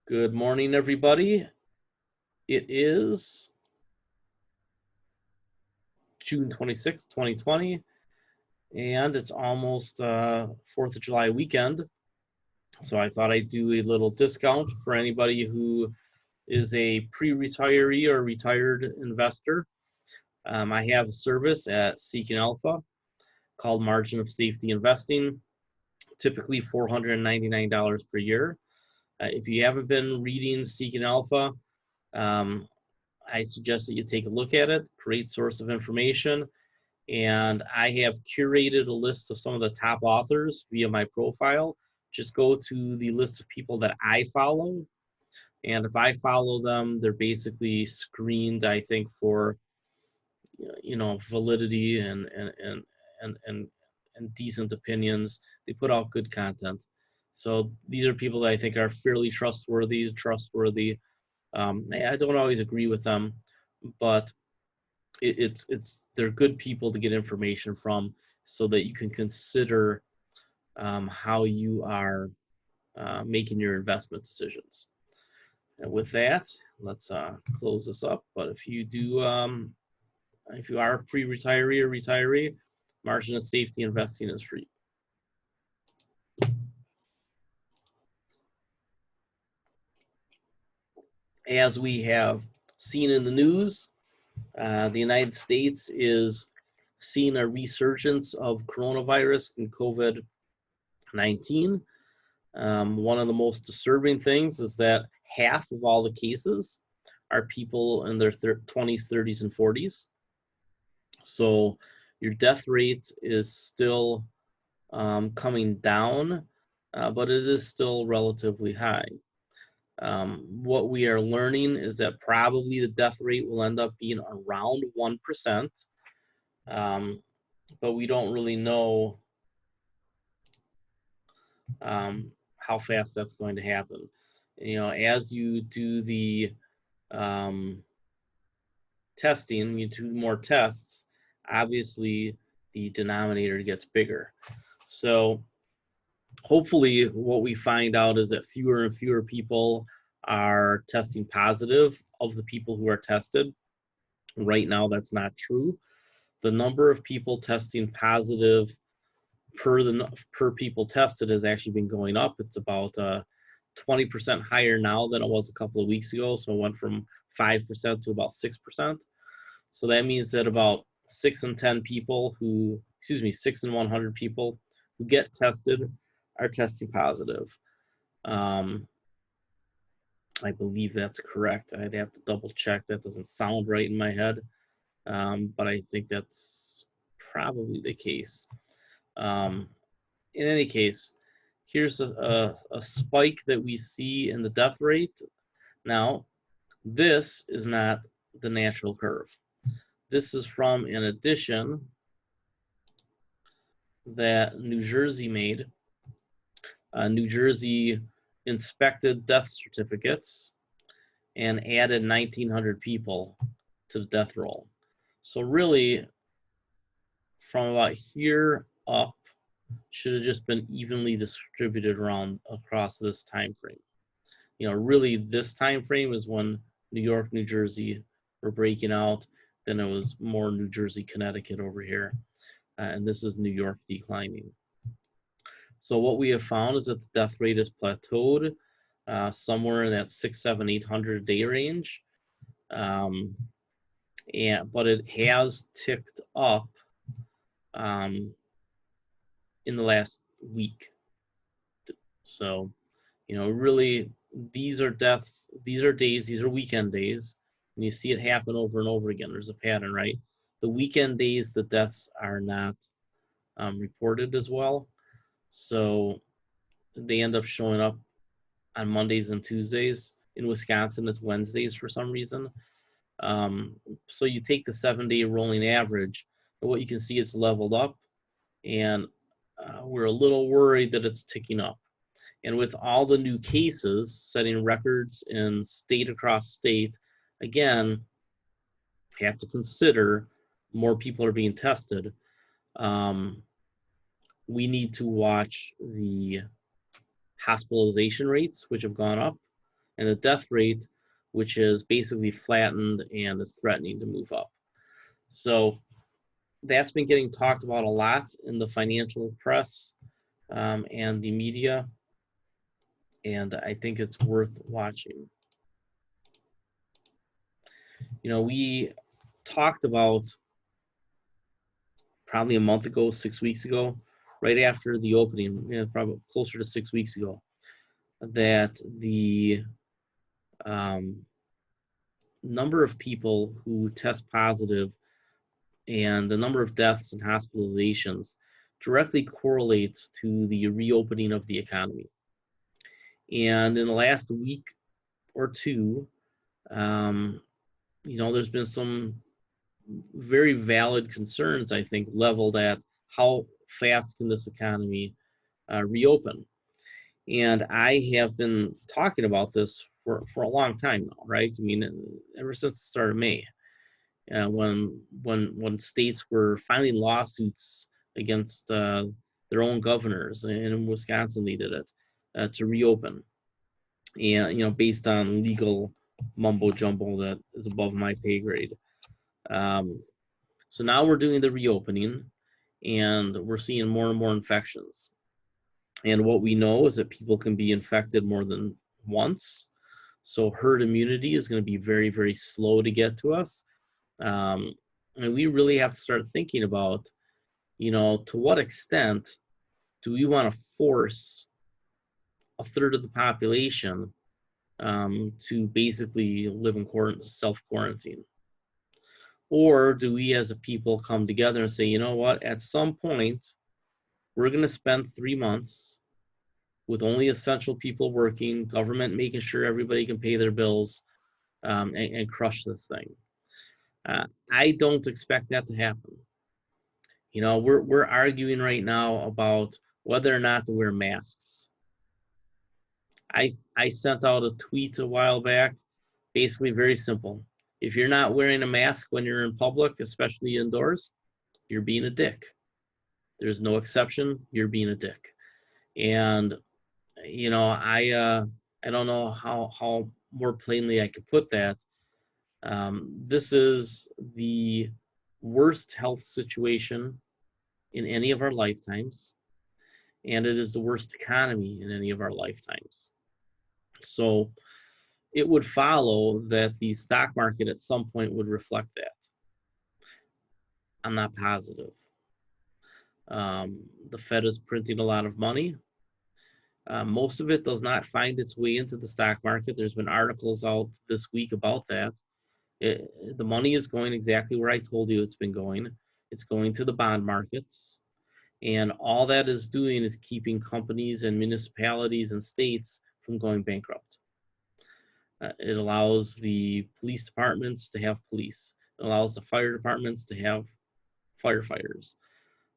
Good morning, everybody. It is June 26th, 2020, and it's almost 4th of July weekend. So I thought I'd do a little discount for anybody who is a pre-retiree or retired investor. I have a service at Seeking Alpha called Margin of Safety Investing, typically $499 per year. If you haven't been reading Seeking Alpha, I suggest that you take a look at it. Great source of information. And I have curated a list of some of the top authors via my profile. Just go to the list of people that I follow. And if I follow them, they're basically screened, I think, for validity and decent opinions. They put out good content. So these are people that I think are fairly trustworthy. I don't always agree with them, but they're good people to get information from, so that you can consider how you are making your investment decisions. And with that, let's close this up. But if you are a pre-retiree or retiree, Margin of Safety Investing is free. As we have seen in the news, the United States is seeing a resurgence of coronavirus and COVID-19. One of the most disturbing things is that half of all the cases are people in their 20s, 30s, and 40s. So your death rate is still coming down, but it is still relatively high. What we are learning is that probably the death rate will end up being around 1%, but we don't really know how fast that's going to happen. As you do the testing, you do more tests, obviously the denominator gets bigger. So hopefully what we find out is that fewer and fewer people are testing positive of the people who are tested. Right now, that's not true. The number of people testing positive per people tested has actually been going up. It's about 20% higher now than it was a couple of weeks ago. So it went from 5% to about 6%. So that means that about 6 in 100 people who get tested are testing positive. I believe that's correct. I'd have to double check. That doesn't sound right in my head, but I think that's probably the case. In any case, here's a spike that we see in the death rate. Now, this is not the natural curve. This is from an addition that New Jersey made. New Jersey inspected death certificates and added 1,900 people to the death roll. So really, from about here up, should have just been evenly distributed around across this time frame. Really, this time frame is when New York, New Jersey were breaking out. Then it was more New Jersey, Connecticut over here, and this is New York declining. So what we have found is that the death rate is plateaued somewhere in that 600, 700, 800 day range, but it has ticked up in the last week. So, really, these are deaths, these are days, these are weekend days, and you see it happen over and over again. There's a pattern, right? The weekend days, the deaths are not reported as well. So they end up showing up on Mondays and Tuesdays. In Wisconsin, it's Wednesdays for some reason. So you take the 7-day rolling average, and what you can see, it's leveled up, and we're a little worried that it's ticking up. And with all the new cases setting records in state across state, again, you have to consider more people are being tested. We need to watch the hospitalization rates, which have gone up. and the death rate, which is basically flattened and is threatening to move up. So that's been getting talked about a lot in the financial press and the media, and I think it's worth watching. You know, we talked about probably a month ago, 6 weeks ago, right after the opening, probably closer to 6 weeks ago, that the number of people who test positive and the number of deaths and hospitalizations directly correlates to the reopening of the economy. And in the last week or two, there's been some very valid concerns, I think, leveled at how fast can this economy reopen. And I have been talking about this for a long time now, right? I mean, ever since the start of May, when states were filing lawsuits against their own governors, and in Wisconsin they did it to reopen, and based on legal mumbo jumbo that is above my pay grade. So now we're doing the reopening, and we're seeing more and more infections. And what we know is that people can be infected more than once. So herd immunity is going to be very, very slow to get to us. And we really have to start thinking about, to what extent do we want to force a third of the population to basically live in self-quarantine? Or do we as a people come together and say, you know what, at some point, we're going to spend 3 months with only essential people working, government making sure everybody can pay their bills, and crush this thing. I don't expect that to happen. We're arguing right now about whether or not to wear masks. I sent out a tweet a while back, basically very simple. If you're not wearing a mask when you're in public, especially indoors, you're being a dick. There's no exception. You're being a dick. And I don't know how more plainly I could put that. This is the worst health situation in any of our lifetimes, and it is the worst economy in any of our lifetimes. So it would follow that the stock market at some point would reflect that. I'm not positive. The Fed is printing a lot of money. Most of it does not find its way into the stock market. There's been articles out this week about that. The money is going exactly where I told you it's been going. It's going to the bond markets. And all that is doing is keeping companies and municipalities and states from going bankrupt. It allows the police departments to have police. It allows the fire departments to have firefighters.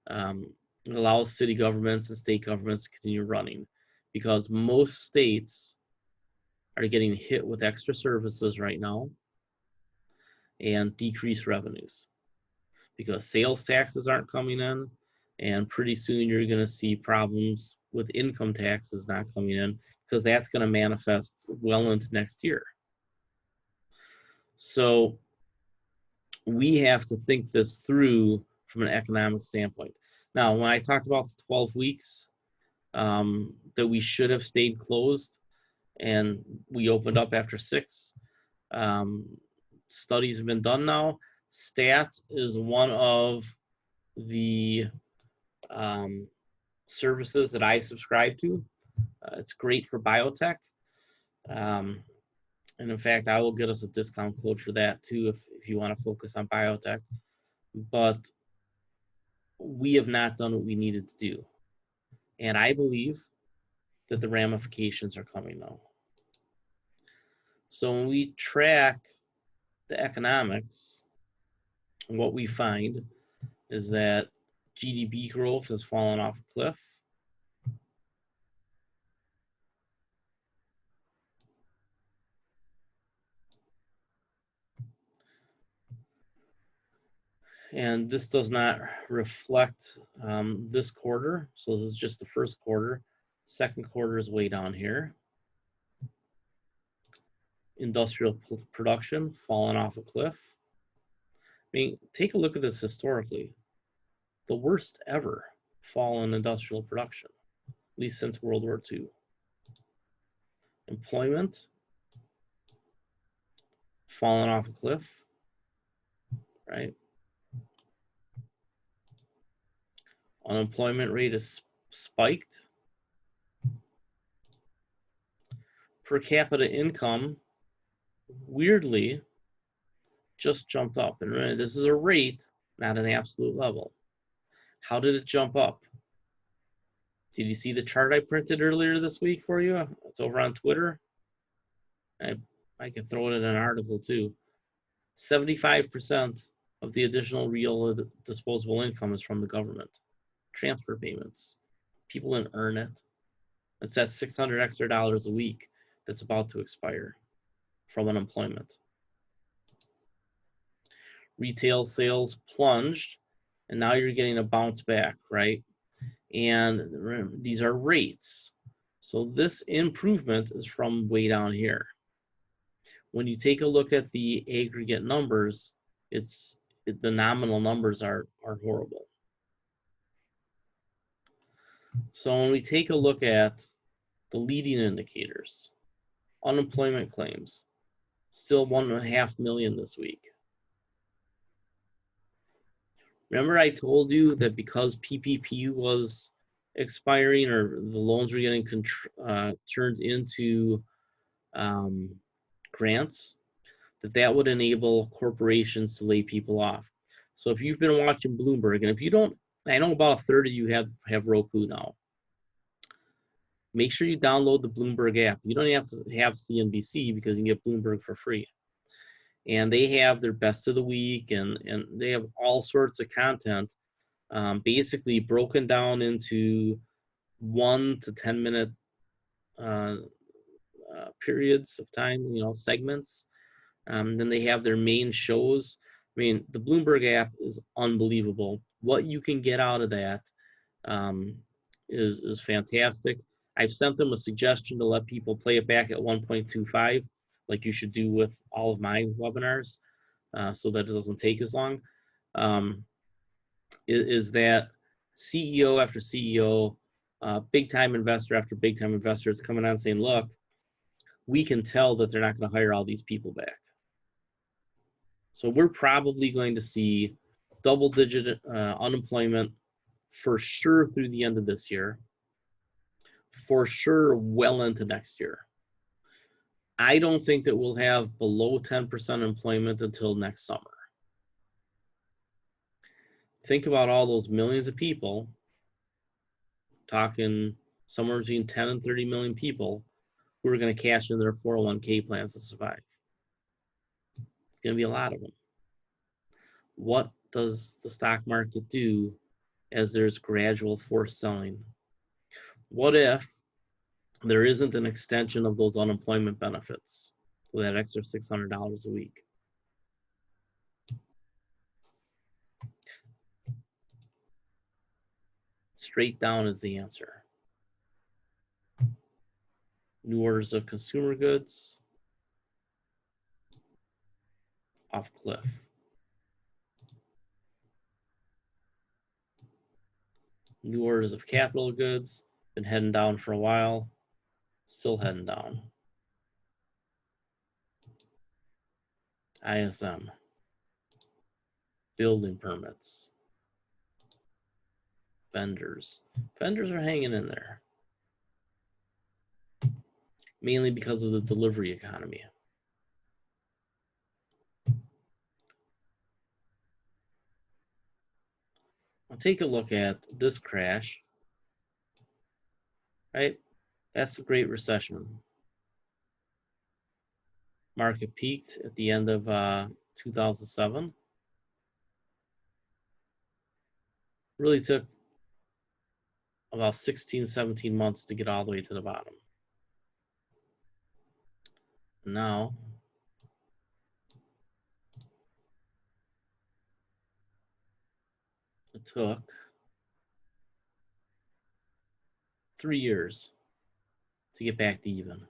It allows city governments and state governments to continue running, because most states are getting hit with extra services right now and decreased revenues because sales taxes aren't coming in, and pretty soon you're going to see problems with income taxes not coming in, because that's going to manifest well into next year. So we have to think this through from an economic standpoint. Now, when I talked about the 12 weeks that we should have stayed closed and we opened up after 6, studies have been done now. STAT is one of the services that I subscribe to. It's great for biotech. And in fact, I will get us a discount code for that too if you want to focus on biotech. But we have not done what we needed to do. And I believe that the ramifications are coming now. So when we track the economics, what we find is that GDP growth has fallen off a cliff. And this does not reflect this quarter. So this is just the first quarter. Second quarter is way down here. industrial production falling off a cliff. I mean, take a look at this historically. The worst ever fall in industrial production, at least since World War II. Employment falling off a cliff, right? Unemployment rate is spiked. Per capita income, weirdly, just jumped up. And remember, this is a rate, not an absolute level. How did it jump up? Did you see the chart I printed earlier this week for you? It's over on Twitter. I could throw it in an article too. 75% of the additional real disposable income is from the government. Transfer payments. People didn't earn it. It's that $600 extra a week that's about to expire from unemployment. Retail sales plunged, and now you're getting a bounce back, right? And these are rates. So this improvement is from way down here. When you take a look at the aggregate numbers, the nominal numbers are horrible. So when we take a look at the leading indicators, unemployment claims, still 1.5 million this week. Remember I told you that because PPP was expiring or the loans were getting turned into grants, that would enable corporations to lay people off. So if you've been watching Bloomberg, and if you don't, I know about a third of you have Roku now. Make sure you download the Bloomberg app. You don't have to have CNBC because you can get Bloomberg for free. And they have their best of the week, and they have all sorts of content, basically broken down into 1 to 10 minute periods of time, segments. Then they have their main shows. I mean, the Bloomberg app is unbelievable. What you can get out of that is fantastic. I've sent them a suggestion to let people play it back at 1.25, like you should do with all of my webinars, so that it doesn't take as long. Is that CEO after CEO, big time investor after big time investor is coming on saying, look, we can tell that they're not going to hire all these people back. So we're probably going to see double-digit unemployment for sure through the end of this year, for sure well into next year. I don't think that we'll have below 10% employment until next summer. Think about all those millions of people, talking somewhere between 10 and 30 million people who are going to cash in their 401k plans to survive. It's going to be a lot of them. What does the stock market do as there's gradual forced selling? What if there isn't an extension of those unemployment benefits, so that extra $600 a week? Straight down is the answer. New orders of consumer goods, off cliff. New orders of capital goods, been heading down for a while, still heading down. ISM, building permits, vendors. Vendors are hanging in there, mainly because of the delivery economy. I'll take a look at this crash, right? That's the Great Recession. Market peaked at the end of 2007. Really took about 16, 17 months to get all the way to the bottom. Now, it took 3 years to get back to even.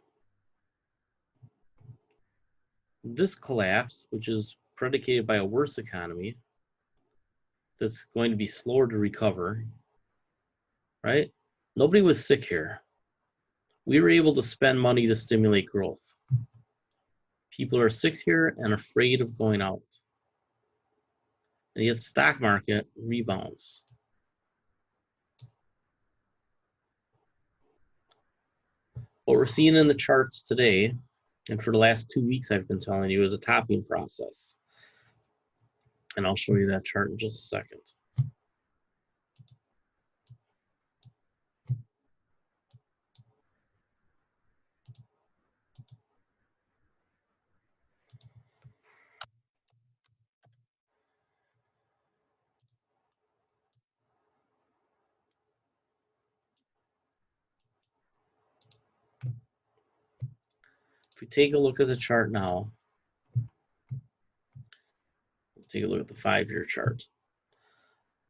this collapse, which is predicated by a worse economy, that's going to be slower to recover, right? Nobody was sick here. We were able to spend money to stimulate growth. People are sick here and afraid of going out. And yet the stock market rebounds. What we're seeing in the charts today, and for the last 2 weeks I've been telling you, is a topping process. And I'll show you that chart in just a second. If we take a look at the chart now, take a look at the 5-year chart.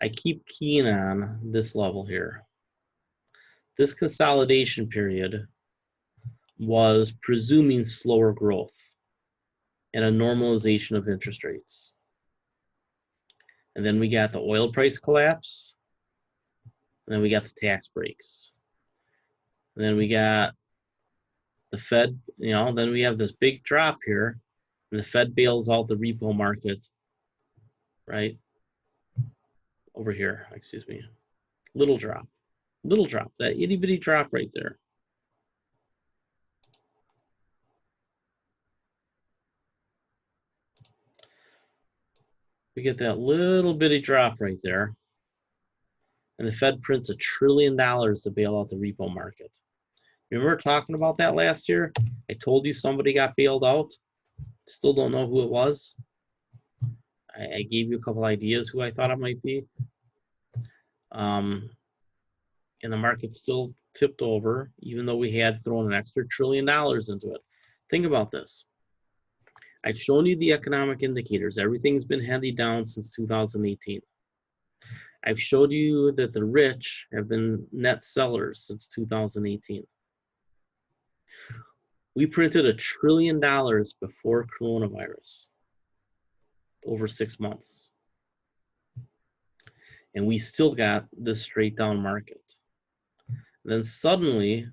I keep keying on this level here. This consolidation period was presuming slower growth and a normalization of interest rates. And then we got the oil price collapse, and then we got the tax breaks. And then we got the Fed, then we have this big drop here, and the Fed bails out the repo market, right? Over here, excuse me. Little drop, that itty bitty drop right there. We get that little bitty drop right there, and the Fed prints $1 trillion to bail out the repo market. Remember talking about that last year? I told you somebody got bailed out. Still don't know who it was. I gave you a couple ideas who I thought it might be. And the market still tipped over, even though we had thrown an extra $1 trillion into it. Think about this. I've shown you the economic indicators. Everything's been heading down since 2018. I've showed you that the rich have been net sellers since 2018. We printed $1 trillion before coronavirus, over 6 months. And we still got this straight down market. And then suddenly,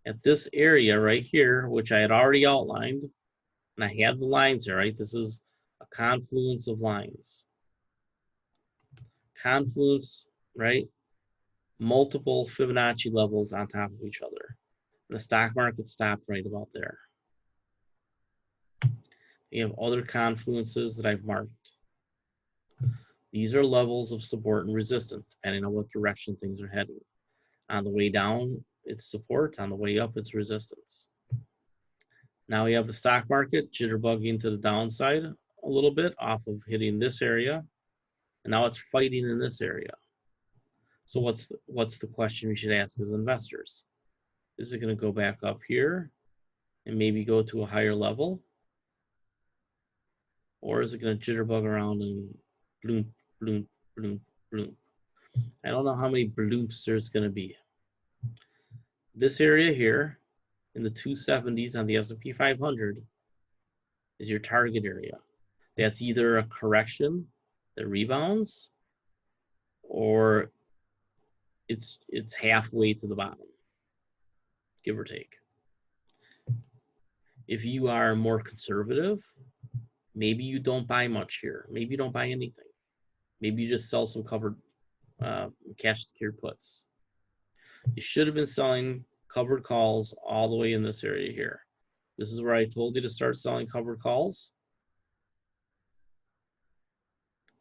at this area right here, which I had already outlined, and I had the lines here, right? This is a confluence of lines. Confluence, right? Multiple Fibonacci levels on top of each other. And the stock market stopped right about there. You have other confluences that I've marked. These are levels of support and resistance, depending on what direction things are heading. On the way down, it's support. On the way up, it's resistance. Now we have the stock market jitterbugging to the downside a little bit off of hitting this area. And now it's fighting in this area. So what's the question we should ask as investors? Is it going to go back up here and maybe go to a higher level? Or is it going to jitterbug around and bloom, bloom, bloom, bloom? I don't know how many bloops there's going to be. This area here in the 270s on the S&P 500 is your target area. That's either a correction that rebounds or it's halfway to the bottom, give or take. If you are more conservative, maybe you don't buy much here. Maybe you don't buy anything. Maybe you just sell some covered cash secured puts. You should have been selling covered calls all the way in this area here. This is where I told you to start selling covered calls.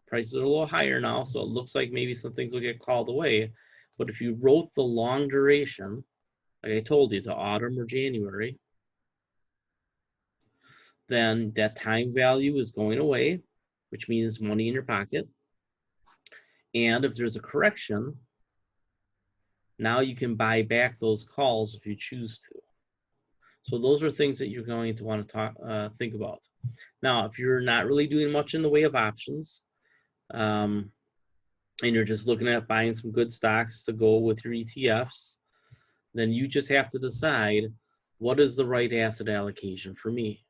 Prices are a little higher now, so it looks like maybe some things will get called away. But if you wrote the long duration, like I told you, to autumn or January, then that time value is going away, which means money in your pocket. And if there's a correction, now you can buy back those calls if you choose to. So those are things that you're going to want to think about. Now, if you're not really doing much in the way of options, and you're just looking at buying some good stocks to go with your ETFs, then you just have to decide what is the right asset allocation for me.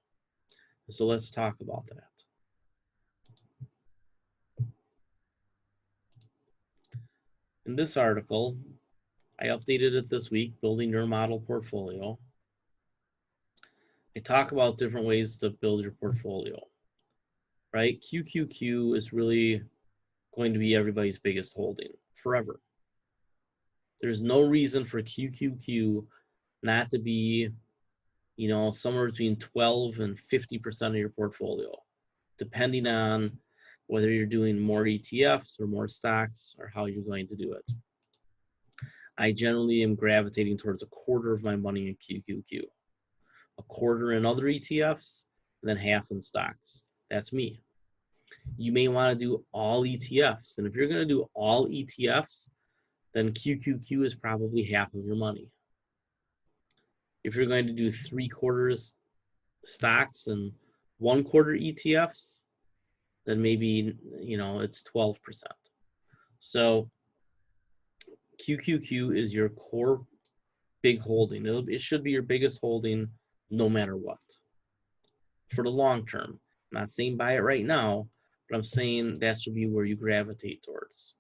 So let's talk about that. In this article, I updated it this week, Building Your Model Portfolio. I talk about different ways to build your portfolio, right? QQQ is really going to be everybody's biggest holding forever. There's no reason for QQQ not to be, somewhere between 12 and 50% of your portfolio, depending on whether you're doing more ETFs or more stocks or how you're going to do it. I generally am gravitating towards a quarter of my money in QQQ, a quarter in other ETFs, and then half in stocks. That's me. You may want to do all ETFs. And if you're going to do all ETFs, then QQQ is probably half of your money. If you're going to do 3/4 stocks and 1/4 ETFs, then maybe, it's 12%. So QQQ is your core big holding. It should be your biggest holding no matter what for the long term. I'm not saying buy it right now, but I'm saying that should be where you gravitate towards.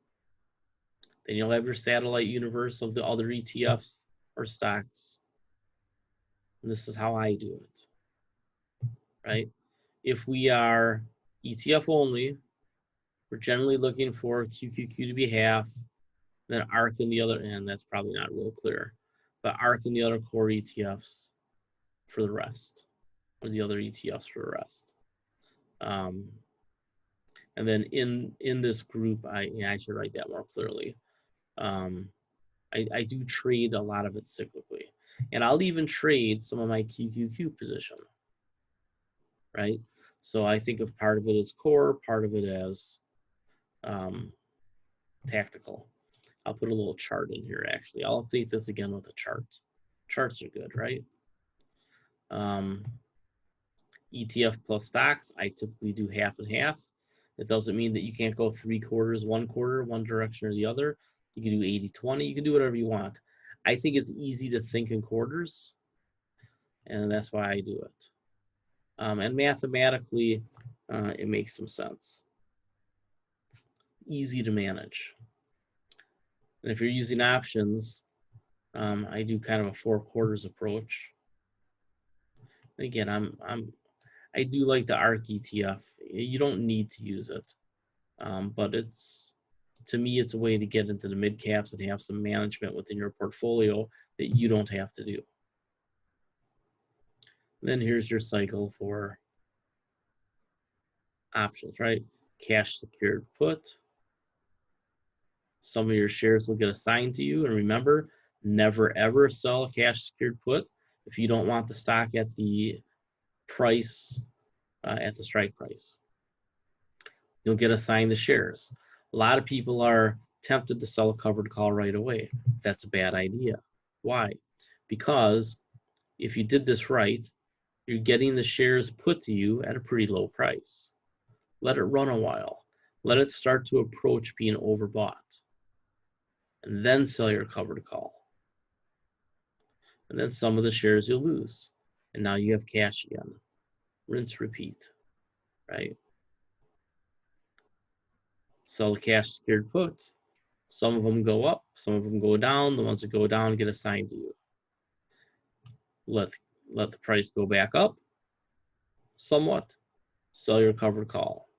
Then you'll have your satellite universe of the other ETFs or stocks. And this is how I do it, right? If we are ETF only, we're generally looking for QQQ to be half, then ARK and the other, and that's probably not real clear, but ARK and the other core ETFs for the rest, or the other ETFs for the rest. And then in this group, I should write that more clearly. I do trade a lot of it cyclically, and I'll even trade some of my QQQ position, right? So I think of part of it as core, part of it as tactical. I'll put a little chart in here, actually. I'll update this again with a chart. Charts are good, right? ETF plus stocks, I typically do half and half. It doesn't mean that you can't go 3/4, 1/4, one direction or the other. You can do 80-20, you can do whatever you want. I think it's easy to think in quarters, and that's why I do it. And mathematically, it makes some sense. Easy to manage. And if you're using options, I do kind of a 4/4 approach. Again, I do like the ARK ETF. You don't need to use it, but to me, it's a way to get into the mid caps and have some management within your portfolio that you don't have to do. And then here's your cycle for options, right? Cash secured put. Some of your shares will get assigned to you. And remember, never ever sell a cash secured put if you don't want the stock at the price, at the strike price. You'll get assigned the shares. A lot of people are tempted to sell a covered call right away. That's a bad idea. Why? Because if you did this right, you're getting the shares put to you at a pretty low price. Let it run a while. Let it start to approach being overbought. And then sell your covered call. And then some of the shares you'll lose. And now you have cash again. Rinse, repeat, right? Sell the cash secured put. Some of them go up, some of them go down. The ones that go down get assigned to you. Let the price go back up somewhat. Sell your covered call.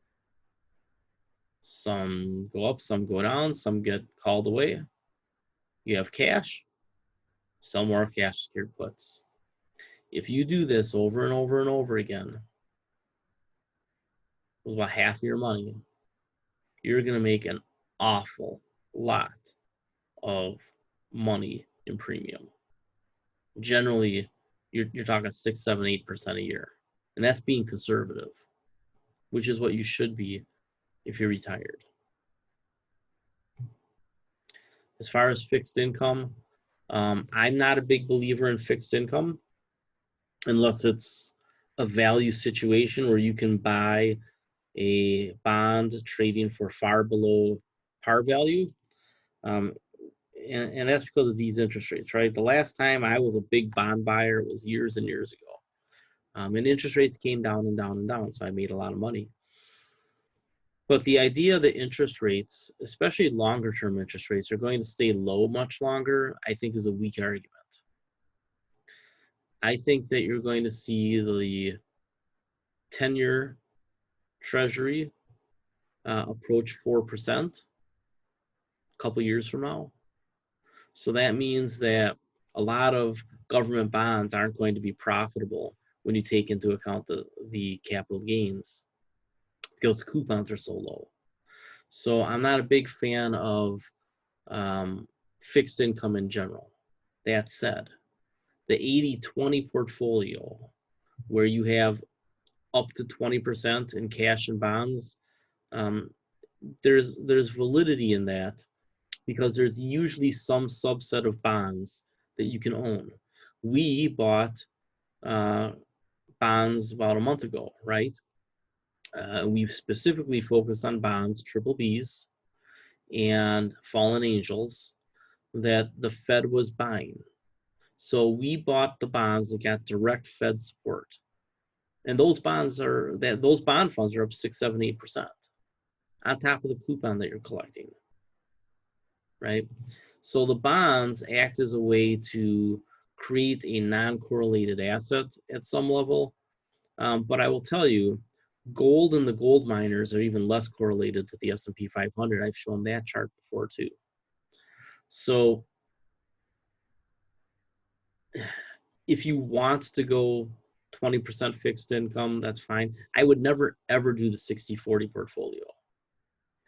Some go up, some go down, some get called away. You have cash. Sell more cash secured puts. If you do this over and over and over again, with about half of your money, you're going to make an awful lot of money in premium. Generally, you're talking 6, 7, 8% a year. And that's being conservative, which is what you should be if you're retired. As far as fixed income, I'm not a big believer in fixed income unless it's a value situation where you can buy a bond trading for far below par value. And that's because of these interest rates, right? The last time I was a big bond buyer was years and years ago. And interest rates came down and down and down, so I made a lot of money. But the idea that interest rates, especially longer term interest rates, are going to stay low much longer, I think is a weak argument. I think that you're going to see the 10-year Treasury approach 4% a couple years from now. So that means that a lot of government bonds aren't going to be profitable when you take into account the capital gains because the coupons are so low. So I'm not a big fan of fixed income in general. That said, the 80-20 portfolio, where you have up to 20% in cash and bonds, there's validity in that because there's usually some subset of bonds that you can own. We bought bonds about a month ago, right? We've specifically focused on bonds, triple Bs, and fallen angels that the Fed was buying. So we bought the bonds that got direct Fed support. And those bond funds are up 6, 7, 8% on top of the coupon that you're collecting, right? So the bonds act as a way to create a non-correlated asset at some level. But I will tell you, gold and the gold miners are even less correlated to the S&P 500. I've shown that chart before too. So if you want to go 20% fixed income, that's fine. I would never, ever do the 60-40 portfolio.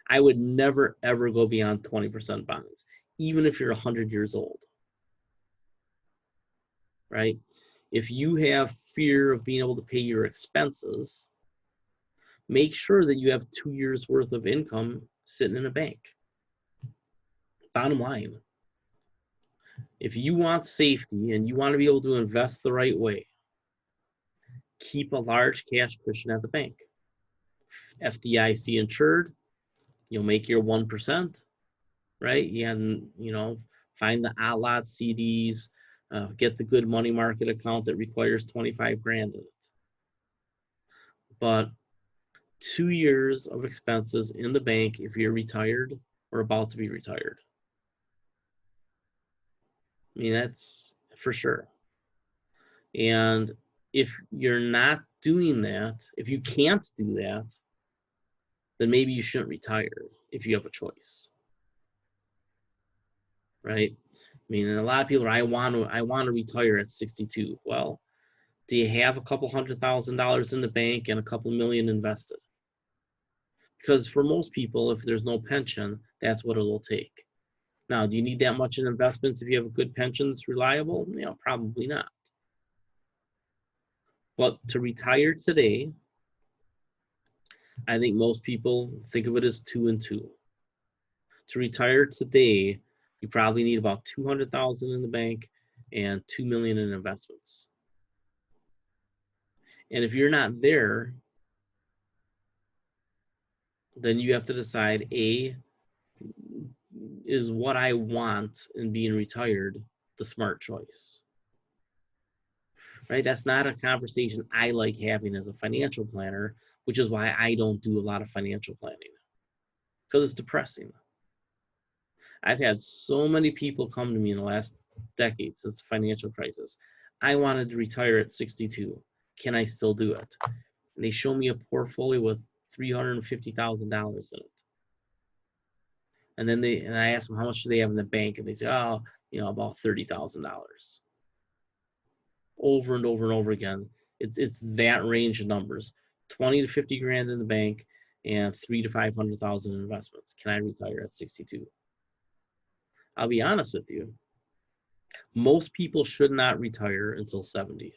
I would never, ever go beyond 20% bonds, even if you're 100 years old, right? If you have fear of being able to pay your expenses, make sure that you have 2 years worth of income sitting in a bank. Bottom line, if you want safety and you want to be able to invest the right way, keep a large cash cushion at the bank. FDIC insured, you'll make your 1%, right? And, find the lot CDs, get the good money market account that requires 25 grand in it. But 2 years of expenses in the bank if you're retired or about to be retired. I mean, that's for sure. And if you're not doing that, if you can't do that, then maybe you shouldn't retire if you have a choice, right? I mean, and a lot of people are, I want to retire at 62. Well, do you have a couple $100,000 in the bank and a couple million invested? Because for most people, if there's no pension, that's what it'll take. Now, do you need that much in investments if you have a good pension that's reliable? Probably not. But to retire today, I think most people think of it as 2 and 2. To retire today, you probably need about 200,000 in the bank and 2 million in investments. And if you're not there, then you have to decide, A, is what I want in being retired the smart choice? Right? That's not a conversation I like having as a financial planner, which is why I don't do a lot of financial planning, because it's depressing. I've had so many people come to me in the last decade since the financial crisis. I wanted to retire at 62. Can I still do it? And they show me a portfolio with $350,000 in it. And then I ask them how much do they have in the bank, and they say, oh, about $30,000. Over and over and over again, it's that range of numbers: 20 to 50 grand in the bank and 300 to 500,000 in investments. Can I retire at 62? I'll be honest with you. Most people should not retire until 70.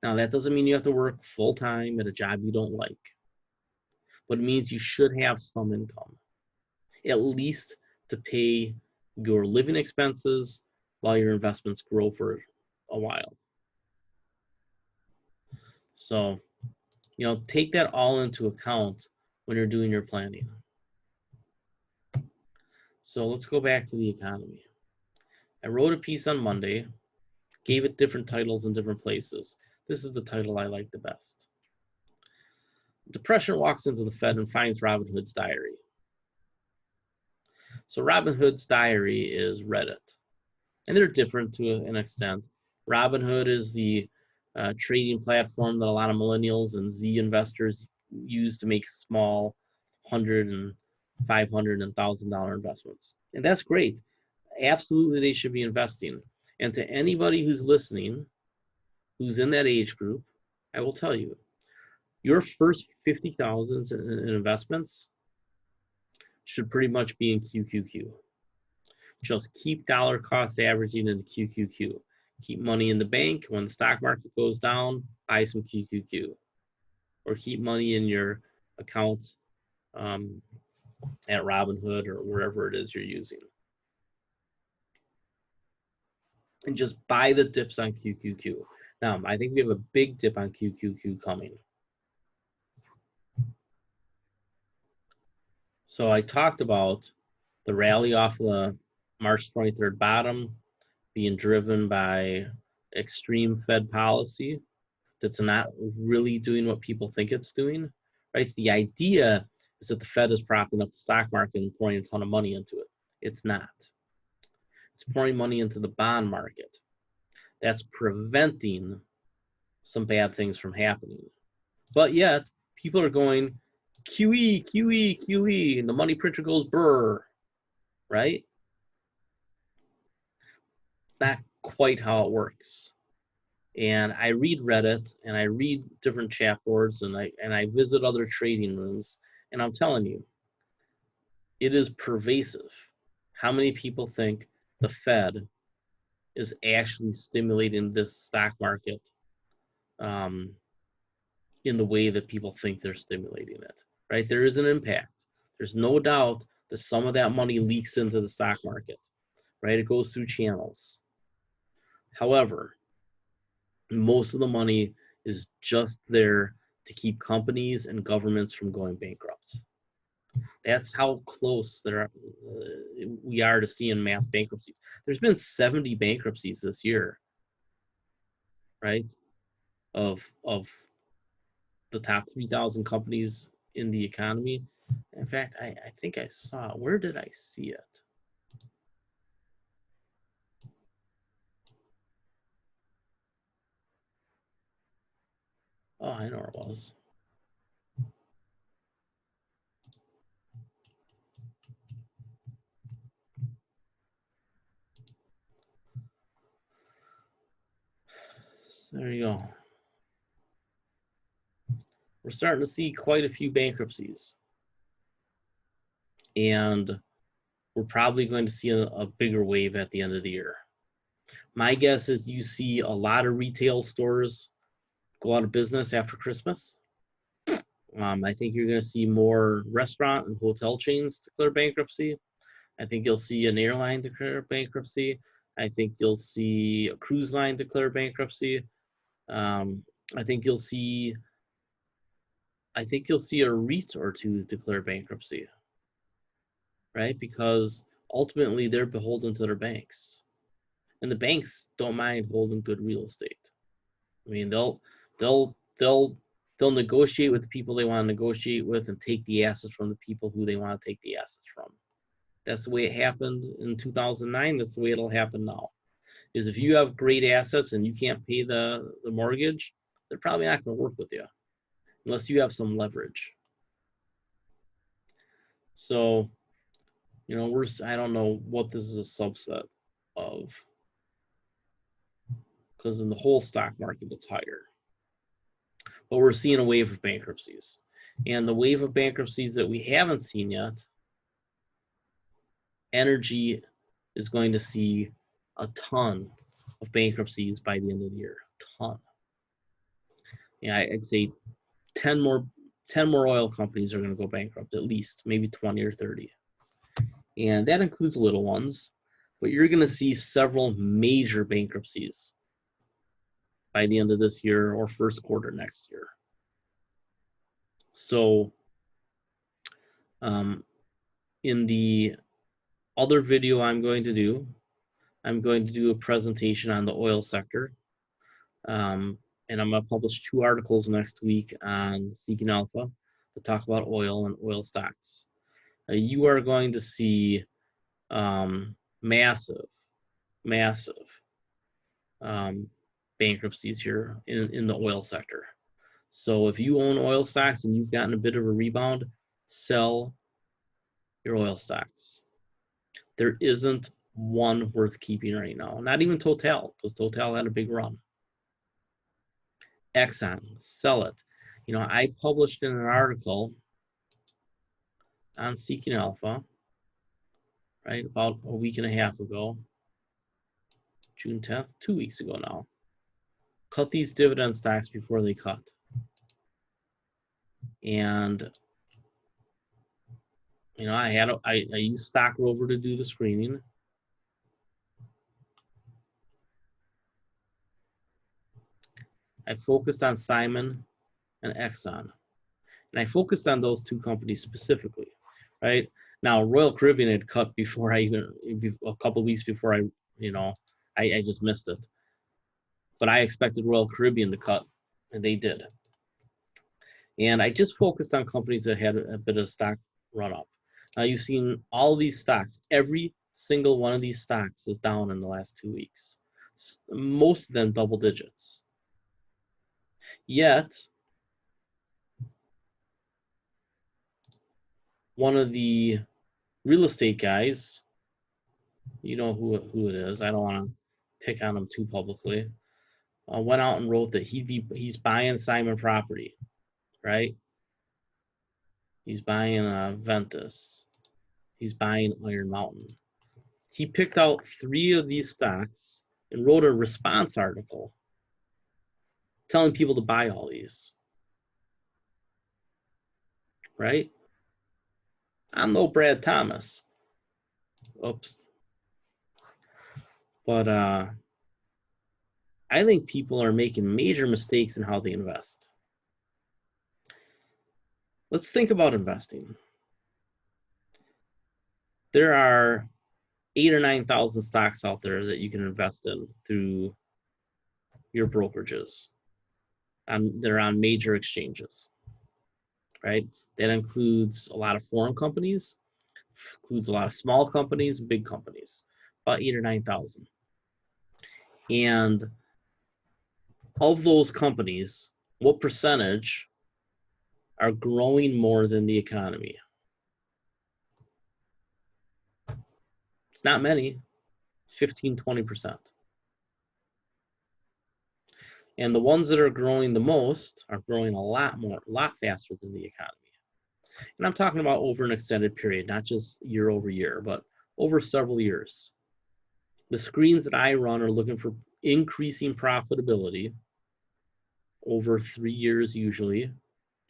Now, that doesn't mean you have to work full time at a job you don't like, but it means you should have some income, at least to pay your living expenses while your investments grow for a while. So, take that all into account when you're doing your planning. So let's go back to the economy. I wrote a piece on Monday, gave it different titles in different places. This is the title I like the best. Depression walks into the Fed and finds Robin Hood's diary. So Robin Hood's diary is Reddit. And they're different to an extent. Robin Hood is the trading platform that a lot of millennials and Z investors use to make small $100 and $500 and $1,000 investments. And that's great. Absolutely, they should be investing. And to anybody who's listening, who's in that age group, I will tell you, your first 50,000 in investments should pretty much be in QQQ. Just keep dollar cost averaging into QQQ. Keep money in the bank. When the stock market goes down, buy some QQQ. Or keep money in your account at Robinhood or wherever it is you're using. And just buy the dips on QQQ. Now, I think we have a big dip on QQQ coming. So I talked about the rally off the March 23rd bottom being driven by extreme Fed policy that's not really doing what people think it's doing, right? The idea is that the Fed is propping up the stock market and pouring a ton of money into it. It's not. It's pouring money into the bond market. That's preventing some bad things from happening. But yet, people are going, QE, QE, QE, and the money printer goes brr, right? Not quite how it works. And I read Reddit and I read different chat boards and I visit other trading rooms, and I'm telling you, it is pervasive. How many people think the Fed is actually stimulating this stock market in the way that people think they're stimulating it, right? There is an impact. There's no doubt that some of that money leaks into the stock market, right? It goes through channels. However, most of the money is just there to keep companies and governments from going bankrupt. That's how close we are to seeing mass bankruptcies. There's been 70 bankruptcies this year, right? Of the top 3,000 companies in the economy. In fact, I think I saw, where did I see it? Oh, I know where it was. There you go. We're starting to see quite a few bankruptcies. And we're probably going to see a bigger wave at the end of the year. My guess is you see a lot of retail stores go out of business after Christmas. I think you're going to see more restaurant and hotel chains declare bankruptcy. I think you'll see an airline declare bankruptcy. I think you'll see a cruise line declare bankruptcy. I think you'll see a REIT or two declare bankruptcy, right? Because ultimately they're beholden to their banks, and the banks don't mind holding good real estate. I mean, they'll negotiate with the people they want to negotiate with and take the assets from the people who they want to take the assets from. That's the way it happened in 2009. That's the way it'll happen now. Is if you have great assets and you can't pay the mortgage, they're probably not going to work with you unless you have some leverage. So, you know, I don't know what this is a subset of, because in the whole stock market, it's higher. But we're seeing a wave of bankruptcies. And the wave of bankruptcies that we haven't seen yet, energy is going to see a ton of bankruptcies by the end of the year. A ton. Yeah, I'd say 10 more oil companies are going to go bankrupt, at least, maybe 20 or 30. And that includes little ones, but you're going to see several major bankruptcies by the end of this year or first quarter next year. So in the other video I'm going to do a presentation on the oil sector. and I'm going to publish 2 articles next week on Seeking Alpha to talk about oil and oil stocks. You are going to see massive bankruptcies here in the oil sector. So if you own oil stocks and you've gotten a bit of a rebound, sell your oil stocks. There isn't one worth keeping right now. Not even Total, because Total had a big run. Exxon, sell it. You know, I published in an article on Seeking Alpha, right, about a week and a half ago, June 10th, 2 weeks ago now. Cut these dividend stocks before they cut. And you know, I used Stock Rover to do the screening. I focused on Simon and Exxon. And I focused on those 2 companies specifically, right? Now, Royal Caribbean had cut before I even, a couple of weeks before I just missed it. But I expected Royal Caribbean to cut, and they did. And I just focused on companies that had a bit of stock run up. Now, you've seen all these stocks. Every single one of these stocks is down in the last 2 weeks. Most of them double digits. Yet, one of the real estate guys, you know who it is, I don't want to pick on him too publicly, went out and wrote that he's buying Simon Property, right? He's buying Ventus. He's buying Iron Mountain. He picked out 3 of these stocks and wrote a response article telling people to buy all these, right? I'm no Brad Thomas. Oops. But I think people are making major mistakes in how they invest. Let's think about investing. There are 8,000 or 9,000 stocks out there that you can invest in through your brokerages. They're on major exchanges, right? That includes a lot of foreign companies, includes a lot of small companies, big companies, about 8,000 or 9,000. And of those companies, what percentage are growing more than the economy? It's not many, 15, 20%. And the ones that are growing the most are growing a lot faster than the economy. And I'm talking about over an extended period, not just year over year, but over several years. The screens that I run are looking for increasing profitability over 3 years usually,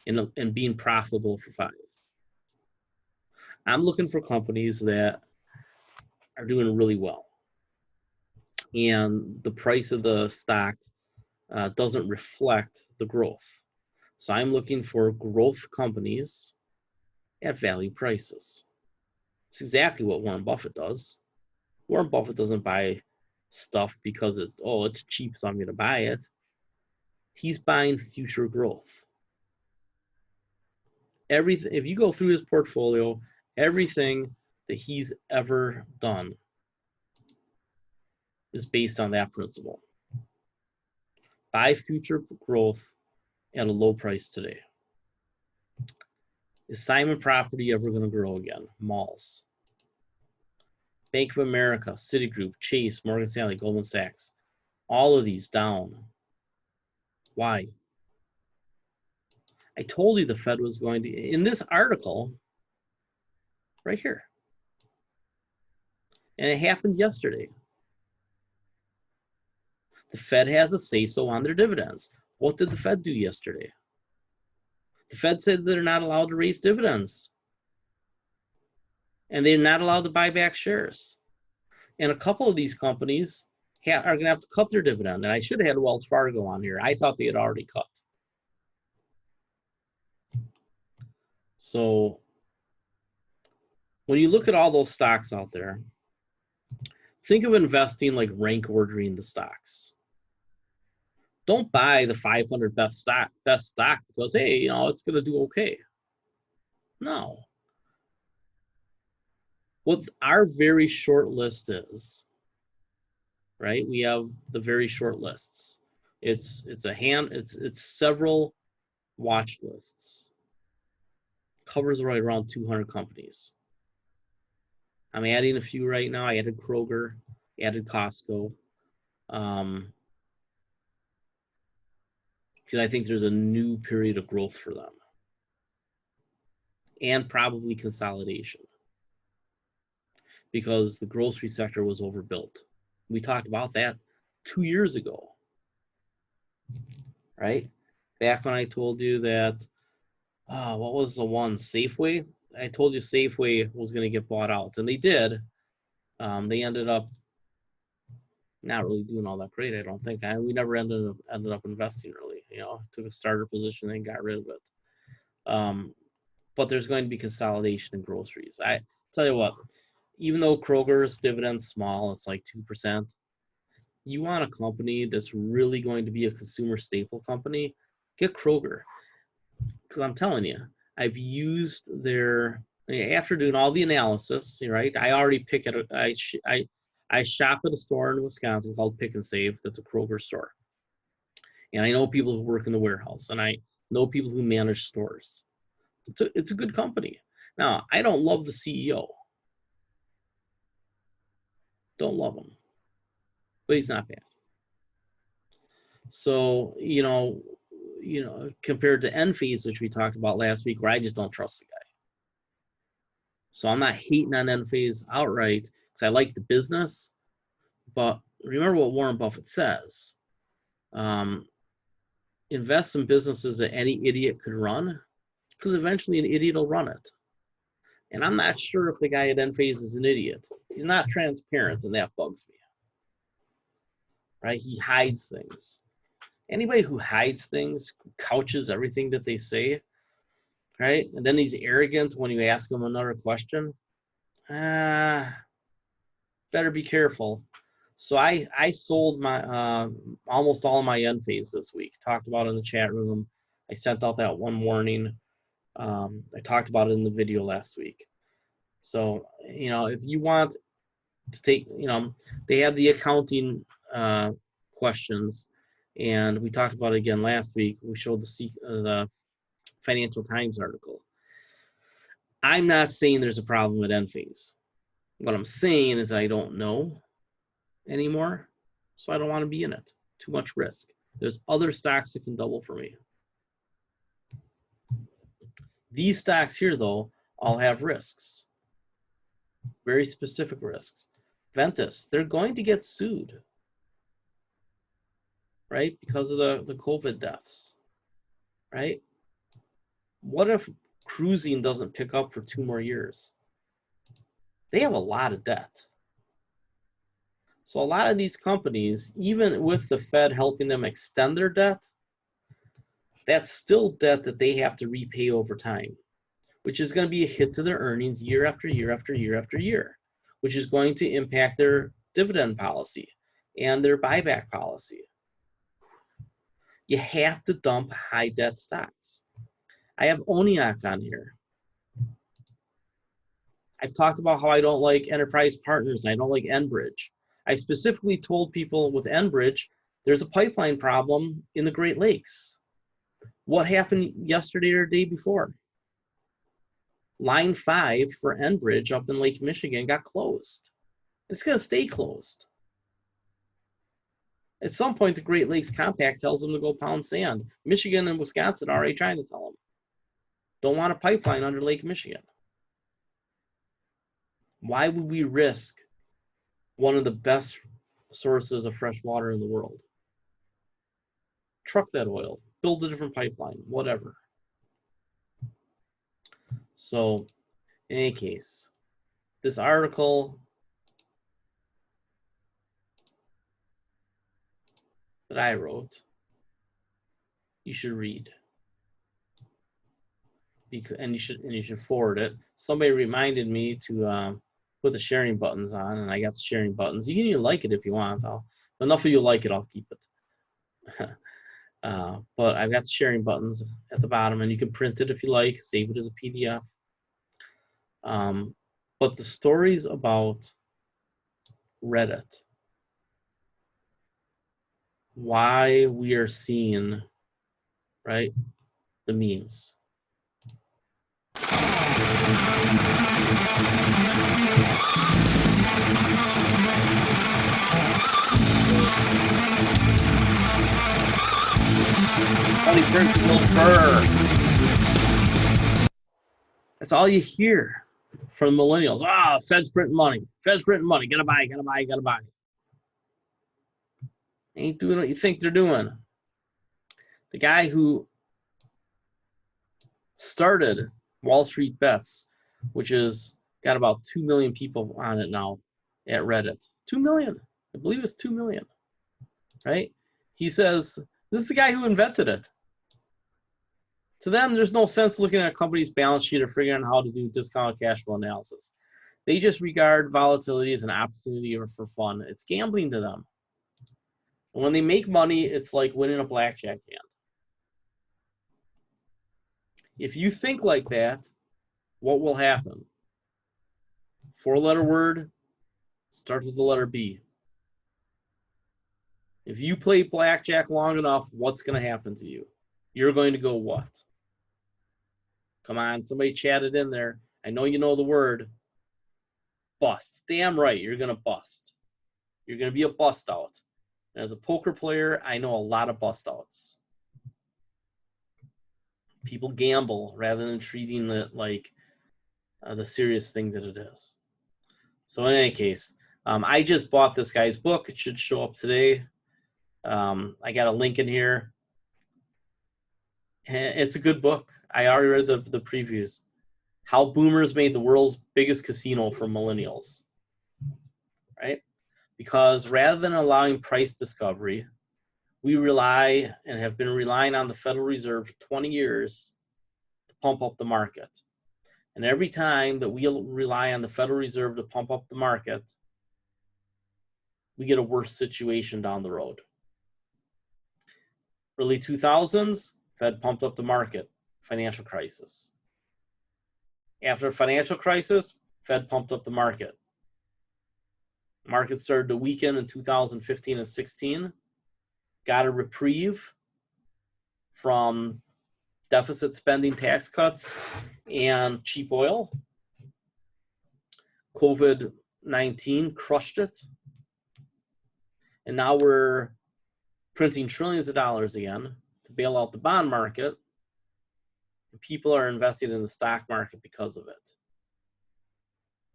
and being profitable for 5. I'm looking for companies that are doing really well. And the price of the stock doesn't reflect the growth. So I'm looking for growth companies at value prices. It's exactly what Warren Buffett does. Warren Buffett doesn't buy stuff because it's cheap, so I'm going to buy it. He's buying future growth. Everything, if you go through his portfolio, everything that he's ever done is based on that principle. Buy future growth at a low price today. Is Simon Property ever going to grow again? Malls. Bank of America, Citigroup, Chase, Morgan Stanley, Goldman Sachs. All of these down. Why? I told you the Fed was going to, in this article, right here. And it happened yesterday. The Fed has a say-so on their dividends. What did the Fed do yesterday? The Fed said they're not allowed to raise dividends. And they're not allowed to buy back shares. And a couple of these companies are going to have to cut their dividend. And I should have had Wells Fargo on here. I thought they had already cut. So when you look at all those stocks out there, think of investing like rank ordering the stocks. Don't buy the 500 best stock because, hey, it's going to do okay. No. What our very short list is, right? We have the very short lists. It's several watch lists. Covers right around 200 companies. I'm adding a few right now. I added Kroger, added Costco. Because I think there's a new period of growth for them. And probably consolidation. Because the grocery sector was overbuilt. We talked about that 2 years ago. Right? Back when I told you that, what was the one? Safeway? I told you Safeway was going to get bought out. And they did. They ended up not really doing all that great, I don't think. We never ended up investing really. Took a starter position and got rid of it. But there's going to be consolidation in groceries. I tell you what, even though Kroger's dividend's small, it's like 2%. You want a company that's really going to be a consumer staple company, get Kroger. Because I'm telling you, I've used their, after doing all the analysis, right? I already pick it. I shop at a store in Wisconsin called Pick and Save. That's a Kroger store. And I know people who work in the warehouse, and I know people who manage stores. It's a good company. Now, I don't love the CEO. Don't love him. But he's not bad. So, compared to Enphase, which we talked about last week, where I just don't trust the guy. So I'm not hating on Enphase outright because I like the business. But remember what Warren Buffett says. Invest in businesses that any idiot could run, because eventually an idiot will run it. And I'm not sure if the guy at Enphase is an idiot. He's not transparent, and that bugs me. Right? He hides things. Anybody who hides things, couches everything that they say, right? And then he's arrogant when you ask him another question. Better be careful. So I sold my almost all of my Enphase this week. Talked about it in the chat room. I sent out that one warning. I talked about it in the video last week. So, if you want to take, they have the accounting questions, and we talked about it again last week. We showed the Financial Times article. I'm not saying there's a problem with Enphase. What I'm saying is I don't know anymore, so I don't want to be in it. Too much risk. There's other stocks that can double for me. These stocks here, though, all have risks. Very specific risks. Ventus, they're going to get sued, right? Because of the COVID deaths, right? What if cruising doesn't pick up for 2 more years? They have a lot of debt. So a lot of these companies, even with the Fed helping them extend their debt, that's still debt that they have to repay over time, which is going to be a hit to their earnings year after year after year after year, which is going to impact their dividend policy and their buyback policy. You have to dump high debt stocks. I have Oniak on here. I've talked about how I don't like Enterprise Partners. I don't like Enbridge. I specifically told people with Enbridge, there's a pipeline problem in the Great Lakes. What happened yesterday or the day before? Line 5 for Enbridge up in Lake Michigan got closed. It's going to stay closed. At some point, the Great Lakes Compact tells them to go pound sand. Michigan and Wisconsin are already trying to tell them. Don't want a pipeline under Lake Michigan. Why would we risk one of the best sources of fresh water in the world? Truck that oil, build a different pipeline, whatever. So, in any case, this article that I wrote, you should read. And you should forward it. Somebody reminded me to put the sharing buttons on, and I got the sharing buttons. You can even like it if you want. Enough of you like it, I'll keep it. But I've got the sharing buttons at the bottom, and you can print it if you like, save it as a PDF. But the stories about Reddit, why we are seeing, right, the memes. Money print will burr. That's all you hear from millennials. Ah, Fed's printing money. Fed's printing money. Gotta buy, gotta buy, gotta buy. Ain't doing what you think they're doing. The guy who started Wall Street Bets, which is got about 2 million people on it now at Reddit. 2 million. I believe it's 2 million. Right? He says, this is the guy who invented it. To them, there's no sense looking at a company's balance sheet or figuring out how to do discounted cash flow analysis. They just regard volatility as an opportunity for fun. It's gambling to them. And when they make money, it's like winning a blackjack hand. If you think like that, what will happen? 4-letter word, starts with the letter B. If you play blackjack long enough, what's going to happen to you? You're going to go what? Come on, somebody chat it in there. I know you know the word. Bust. Damn right, you're going to bust. You're going to be a bust out. And as a poker player, I know a lot of bust outs. People gamble rather than treating it like the serious thing that it is. So in any case, I just bought this guy's book. It should show up today. I got a link in here. It's a good book. I already read the previews. How boomers made the world's biggest casino for millennials. Right? Because rather than allowing price discovery, we rely and have been relying on the Federal Reserve for 20 years to pump up the market. And every time that we rely on the Federal Reserve to pump up the market, we get a worse situation down the road. Early 2000s, Fed pumped up the market, financial crisis. After financial crisis, Fed pumped up the market. Market started to weaken in 2015 and 16. Got a reprieve from deficit spending, tax cuts, and cheap oil. COVID-19 crushed it. And now we're printing trillions of dollars again to bail out the bond market. And people are investing in the stock market because of it.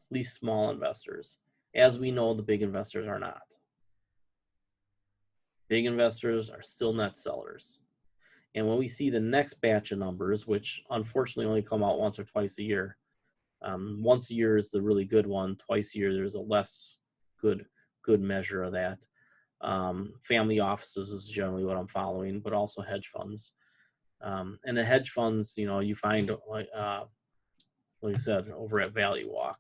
At least small investors. As we know, the big investors are not. Big investors are still net sellers. And when we see the next batch of numbers, which unfortunately only come out once or twice a year, once a year is the really good one. Twice a year, there's a less good measure of that. Family offices is generally what I'm following, but also hedge funds. And the hedge funds, you know, you find, like I said, over at Value Walk.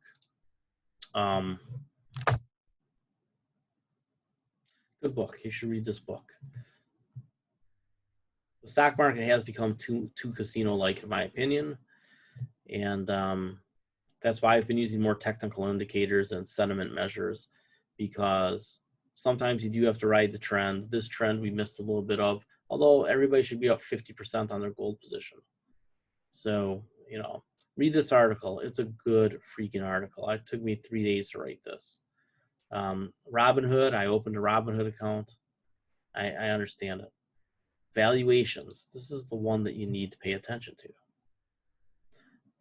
Good book. You should read this book. The stock market has become too casino-like, in my opinion. And that's why I've been using more technical indicators and sentiment measures, because sometimes you do have to ride the trend. This trend we missed a little bit of, although everybody should be up 50% on their gold position. So, you know, read this article. It's a good freaking article. It took me 3 days to write this. Robinhood, I opened a Robinhood account. I understand it. Valuations, this is the one that you need to pay attention to.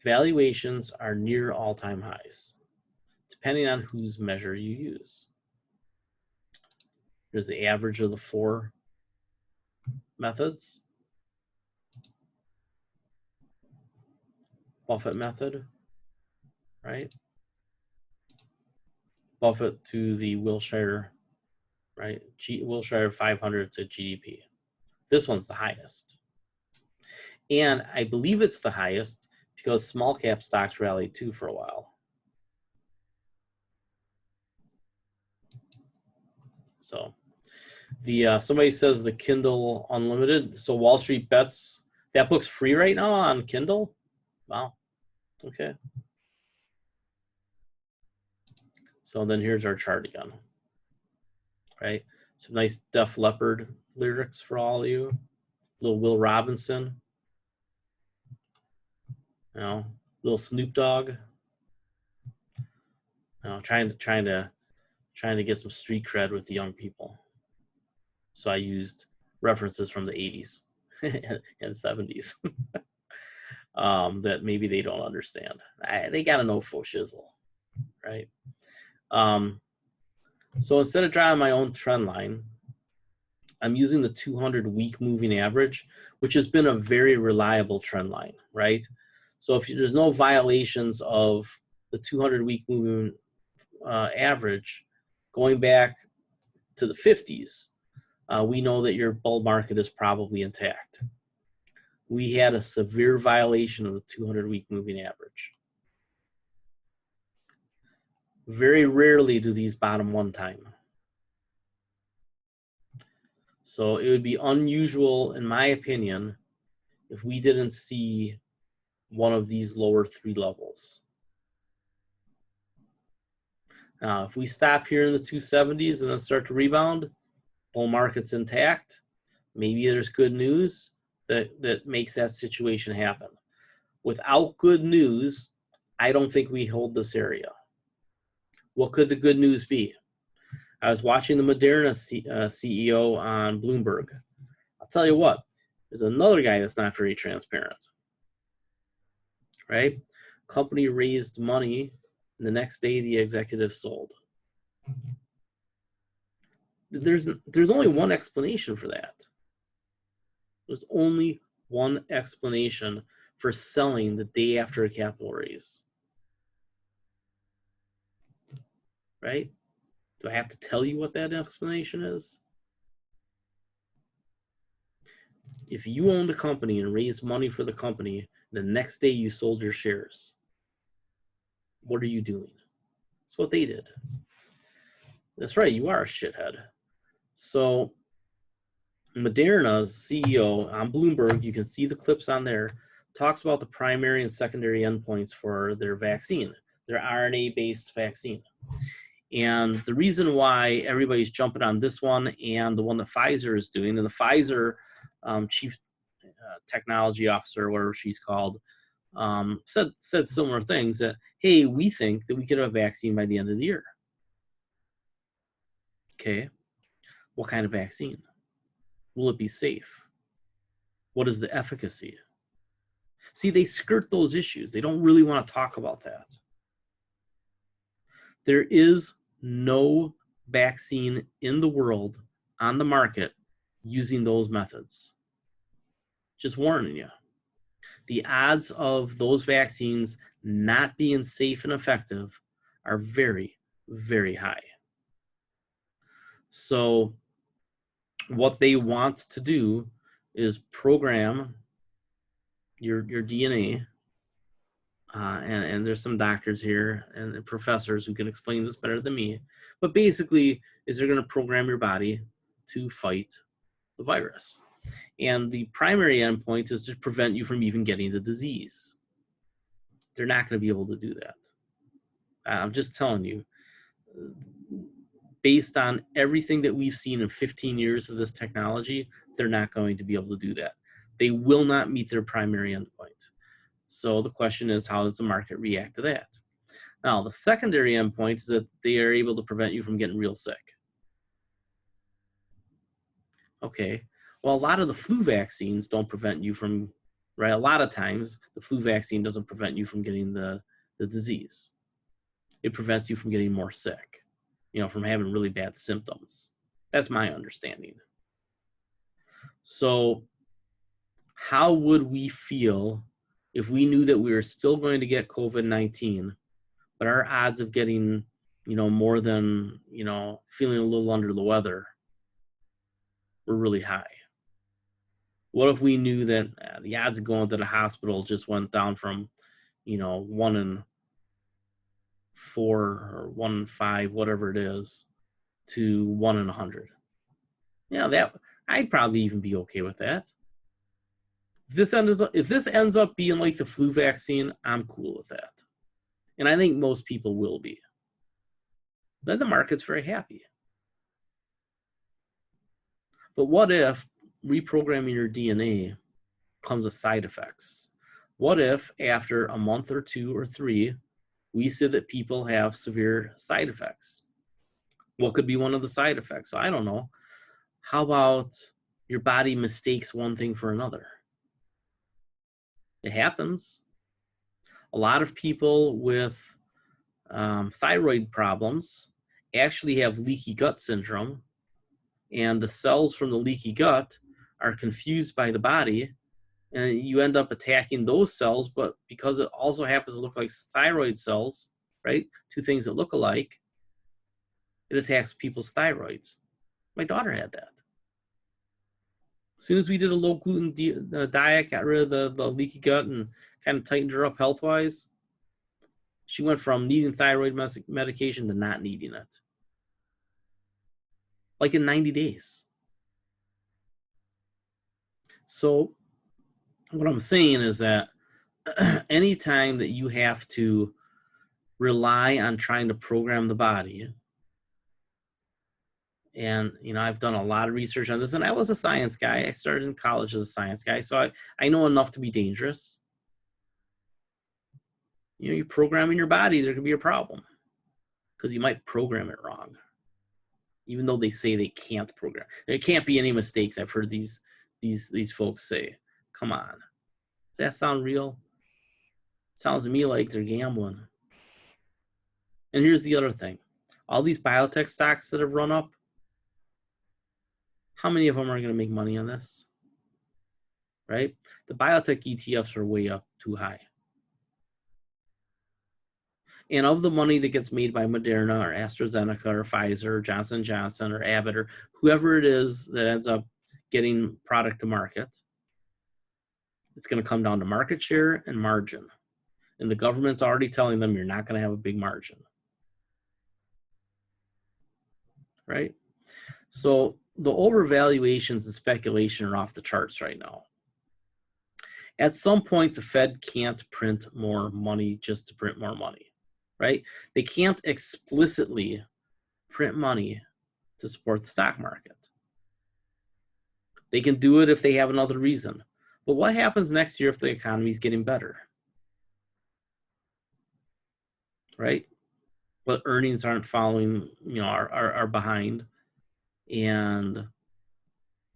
Valuations are near all-time highs, depending on whose measure you use. Here's the average of the 4 methods. Buffett method, right? Buffett to the Wilshire, right? Wilshire 500 to GDP. This one's the highest. And I believe it's the highest because small cap stocks rallied too for a while. So The somebody says the Kindle Unlimited. So Wall Street Bets, that book's free right now on Kindle. Wow. Okay. So then here's our chart again. Right. Some nice Def Leppard lyrics for all of you. Little Will Robinson. You know, little Snoop Dogg. You know, trying to get some street cred with the young people. So I used references from the 80s and 70s that maybe they don't understand. They got to know faux shizzle, right? So instead of drawing my own trend line, I'm using the 200-week moving average, which has been a very reliable trend line, right? So if there's no violations of the 200-week moving average going back to the 50s, we know that your bull market is probably intact. We had a severe violation of the 200-week moving average. Very rarely do these bottom one time. So it would be unusual, in my opinion, if we didn't see one of these lower three levels. Now, if we stop here in the 270s and then start to rebound, bull market's intact, maybe there's good news that makes that situation happen. Without good news, I don't think we hold this area. What could the good news be? I was watching the Moderna CEO on Bloomberg. I'll tell you what, there's another guy that's not very transparent, right? Company raised money, and the next day the executive sold. There's only one explanation for that. There's only one explanation for selling the day after a capital raise, right? Do I have to tell you what that explanation is? If you owned a company and raised money for the company, the next day you sold your shares, what are you doing? That's what they did. That's right, you are a shithead. So Moderna's CEO on Bloomberg, you can see the clips on there, talks about the primary and secondary endpoints for their vaccine, their RNA-based vaccine. And the reason why everybody's jumping on this one and the one that Pfizer is doing, and the Pfizer chief technology officer, whatever she's called, said similar things, that, hey, we think that we could have a vaccine by the end of the year. Okay, what kind of vaccine? Will it be safe? What is the efficacy? See, they skirt those issues. They don't really want to talk about that. There is no vaccine in the world on the market using those methods. Just warning you. The odds of those vaccines not being safe and effective are very, very high. So what they want to do is program your DNA, and there's some doctors here and professors who can explain this better than me, but basically is they're going to program your body to fight the virus. And the primary endpoint is to prevent you from even getting the disease. They're not going to be able to do that. I'm just telling you, based on everything that we've seen in 15 years of this technology, they're not going to be able to do that. They will not meet their primary endpoint. So the question is, how does the market react to that? Now, the secondary endpoint is that they are able to prevent you from getting real sick. Okay, well, a lot of the flu vaccines don't prevent you from, right? A lot of times, the flu vaccine doesn't prevent you from getting the disease. It prevents you from getting more sick, from having really bad symptoms. That's my understanding. So how would we feel if we knew that we were still going to get COVID-19, but our odds of getting, more than, feeling a little under the weather were really high? What if we knew that the odds of going to the hospital just went down from, 1 in 4 or 1 in 5, whatever it is, to 1 in 100? Yeah, that I'd probably even be okay with that. If this ends up being like the flu vaccine, I'm cool with that. And I think most people will be. Then the market's very happy. But what if reprogramming your DNA comes with side effects? What if after a month or 2 or 3, we see that people have severe side effects? What could be one of the side effects? I don't know. How about your body mistakes one thing for another? It happens. A lot of people with thyroid problems actually have leaky gut syndrome, and the cells from the leaky gut are confused by the body, and you end up attacking those cells. But because it also happens to look like thyroid cells, right? Two things that look alike, it attacks people's thyroids. My daughter had that. As soon as we did a low gluten diet, got rid of the leaky gut and kind of tightened her up health wise, she went from needing thyroid medication to not needing it. Like in 90 days. So what I'm saying is that anytime that you have to rely on trying to program the body, and I've done a lot of research on this, and I was a science guy. I started in college as a science guy, so I know enough to be dangerous. You're programming your body, there could be a problem because you might program it wrong, even though they say they can't program. There can't be any mistakes. I've heard these folks say. Come on, does that sound real? Sounds to me like they're gambling. And here's the other thing. All these biotech stocks that have run up, how many of them are going to make money on this? Right? The biotech ETFs are way up too high. And of the money that gets made by Moderna or AstraZeneca or Pfizer or Johnson & Johnson or Abbott or whoever it is that ends up getting product to market, it's going to come down to market share and margin. And the government's already telling them you're not going to have a big margin. Right? So the overvaluations and speculation are off the charts right now. At some point, the Fed can't print more money just to print more money. Right? They can't explicitly print money to support the stock market. They can do it if they have another reason. But what happens next year if the economy is getting better? Right? But earnings aren't following, are behind, and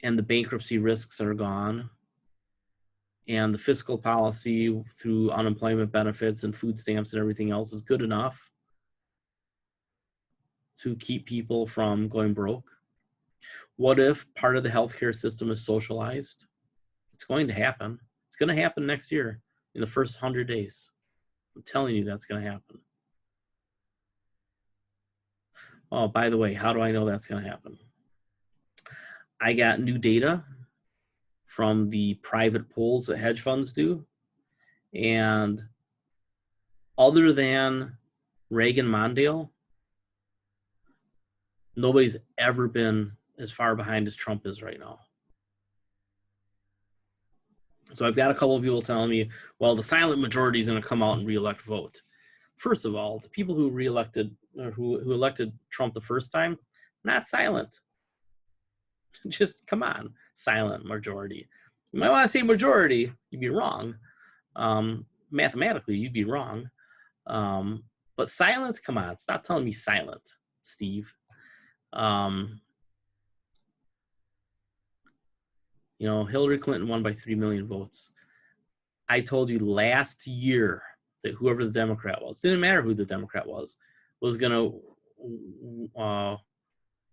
the bankruptcy risks are gone, and the fiscal policy through unemployment benefits and food stamps and everything else is good enough to keep people from going broke. What if part of the healthcare system is socialized? It's going to happen. It's going to happen next year in the first 100 days. I'm telling you that's going to happen. Oh, by the way, how do I know that's going to happen? I got new data from the private polls that hedge funds do. And other than Reagan Mondale, nobody's ever been as far behind as Trump is right now. So I've got a couple of people telling me, well, the silent majority is going to come out and reelect vote. First of all, the people who reelected or who elected Trump the first time, not silent. Just come on, silent majority. You might want to say majority, you'd be wrong. Mathematically, you'd be wrong. But silence, come on, stop telling me silent, Steve. Hillary Clinton won by 3 million votes. I told you last year that whoever the Democrat was, didn't matter who the Democrat was going to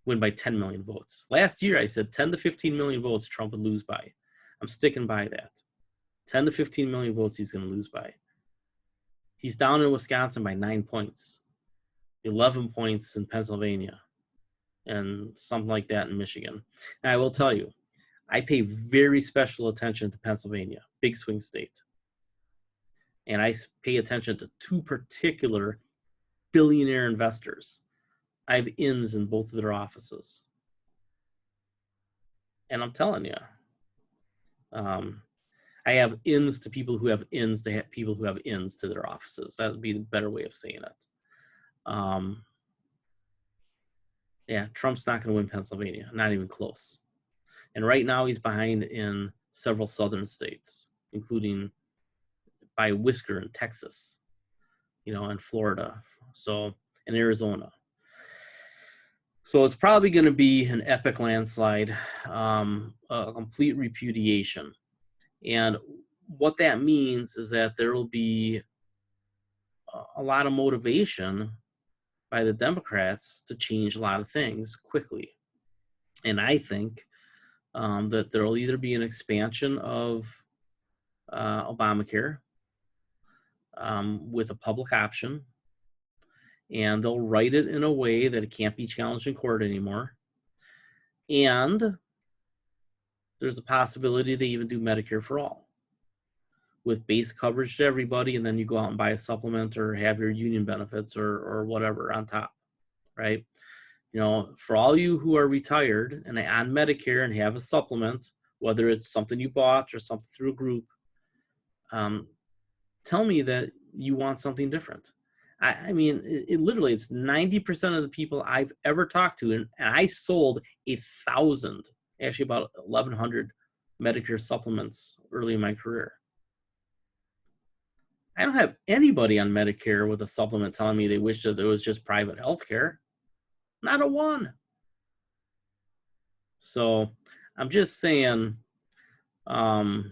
win by 10 million votes. Last year, I said 10 to 15 million votes Trump would lose by. I'm sticking by that. 10 to 15 million votes he's going to lose by. He's down in Wisconsin by 9 points, 11 points in Pennsylvania, and something like that in Michigan. And I will tell you, I pay very special attention to Pennsylvania, big swing state. And I pay attention to two particular billionaire investors. I have ins in both of their offices. And I'm telling you, I have ins to people who have ins to people who have ins to their offices. That would be the better way of saying it. Yeah, Trump's not going to win Pennsylvania, not even close. And right now he's behind in several southern states, including by a whisker in Texas, and Florida, and Arizona. So it's probably going to be an epic landslide, a complete repudiation. And what that means is that there will be a lot of motivation by the Democrats to change a lot of things quickly. And I think that there will either be an expansion of Obamacare with a public option, and they'll write it in a way that it can't be challenged in court anymore. And there's a possibility they even do Medicare for all with base coverage to everybody, and then you go out and buy a supplement or have your union benefits or whatever on top, right? For all you who are retired and on Medicare and have a supplement, whether it's something you bought or something through a group, tell me that you want something different. I mean, it literally, it's 90% of the people I've ever talked to, and I sold 1,000, actually about 1,100 Medicare supplements early in my career. I don't have anybody on Medicare with a supplement telling me they wish that there was just private health care. Not a one. So I'm just saying, be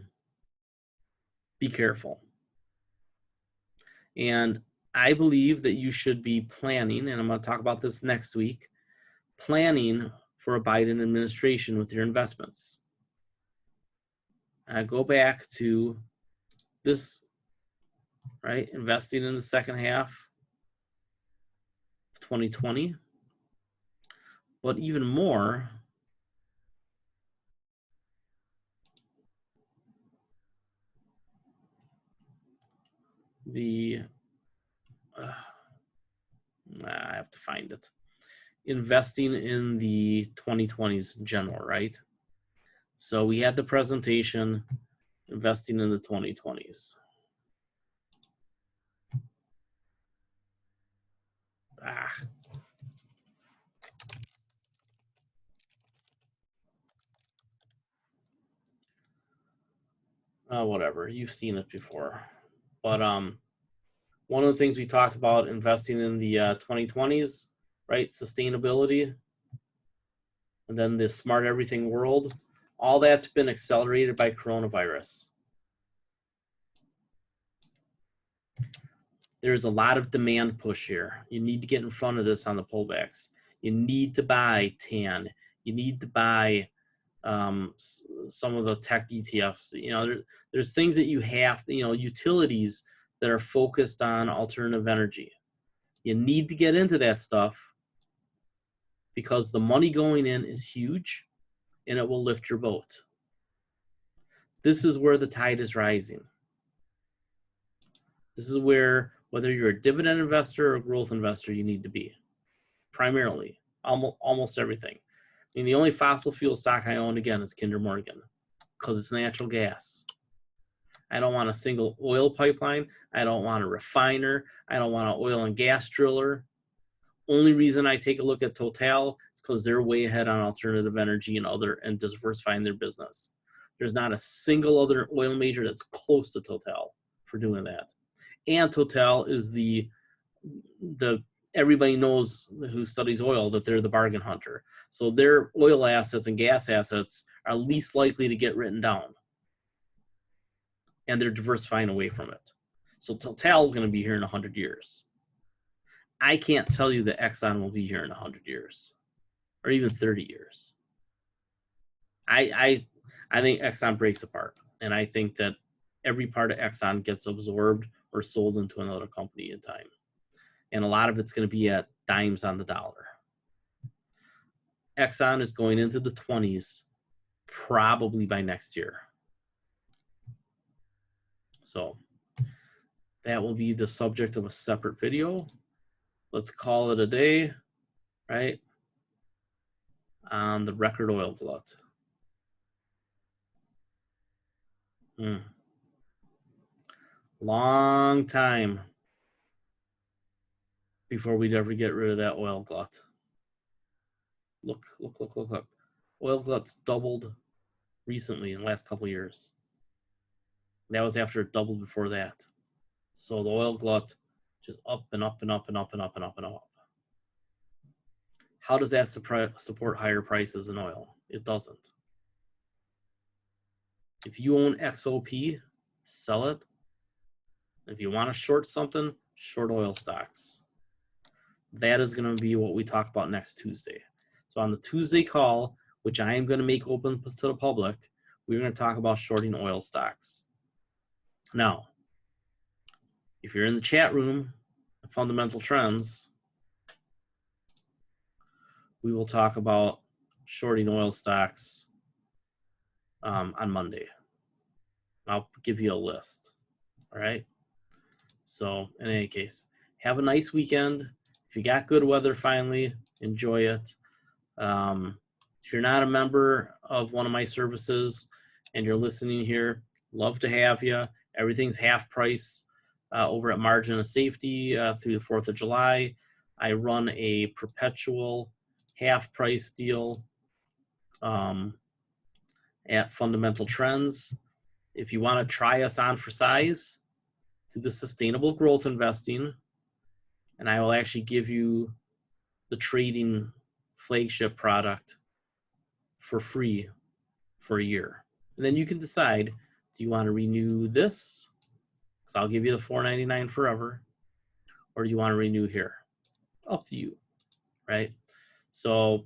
careful. And I believe that you should be planning, and I'm going to talk about this next week, planning for a Biden administration with your investments. Go back to this, right? Investing in the second half of 2020. But even more, I have to find it. Investing in the 2020s in general, right? So we had the presentation, investing in the 2020s. Whatever, you've seen it before. But one of the things we talked about, investing in the 2020s, right? Sustainability, and then the smart everything world, all that's been accelerated by coronavirus. There's a lot of demand push here. You need to get in front of this on the pullbacks. You need to buy TAN. You need to buy some of the tech ETFs. There's things that you have, utilities that are focused on alternative energy. You need to get into that stuff because the money going in is huge and it will lift your boat. This is where the tide is rising. This is where, whether you're a dividend investor or a growth investor, you need to be. Primarily, almost everything. I mean, the only fossil fuel stock I own, again, is Kinder Morgan because it's natural gas. I don't want a single oil pipeline. I don't want a refiner. I don't want an oil and gas driller. Only reason I take a look at Total is because they're way ahead on alternative energy and diversifying their business. There's not a single other oil major that's close to Total for doing that. And Total is the everybody knows who studies oil that they're the bargain hunter. So their oil assets and gas assets are least likely to get written down. And they're diversifying away from it. So Total is going to be here in 100 years. I can't tell you that Exxon will be here in 100 years or even 30 years. I think Exxon breaks apart. And I think that every part of Exxon gets absorbed or sold into another company in time. And a lot of it's going to be at dimes on the dollar. Exxon is going into the 20s probably by next year. So that will be the subject of a separate video. Let's call it a day, right? On the record oil glut. Long time before we'd ever get rid of that oil glut. Look. Oil glut's doubled recently in the last couple of years. That was after it doubled before that. So the oil glut just up and up and up and up and up and up and up. How does that support higher prices in oil? It doesn't. If you own XOP, sell it. If you want to short something, short oil stocks. That is going to be what we talk about next Tuesday. So on the Tuesday call, which I am going to make open to the public, we're going to talk about shorting oil stocks. Now, if you're in the chat room, Fundamental Trends, we will talk about shorting oil stocks on Monday. I'll give you a list. All right. So in any case, have a nice weekend. If you got good weather finally, enjoy it. If you're not a member of one of my services and you're listening here, love to have you. Everything's half price over at Margin of Safety through the 4th of July. I run a perpetual half price deal at Fundamental Trends. If you want to try us on for size, do the sustainable growth investing, and I will actually give you the trading flagship product for free for a year. And then you can decide, do you want to renew this? Because I'll give you the $4.99 forever. Or do you want to renew here? Up to you, right? So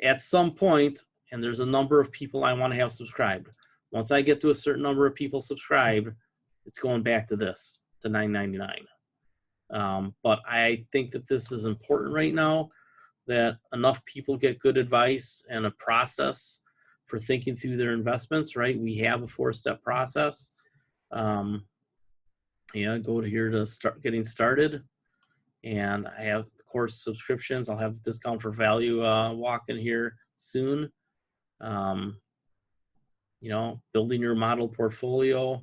at some point, and there's a number of people I want to have subscribed. Once I get to a certain number of people subscribed, it's going back to this, to $9.99. But I think that this is important right now, that enough people get good advice and a process for thinking through their investments, right? We have a 4-step process. Go to here to start getting started. And I have the course subscriptions. I'll have discount for value walk in here soon. Building your model portfolio.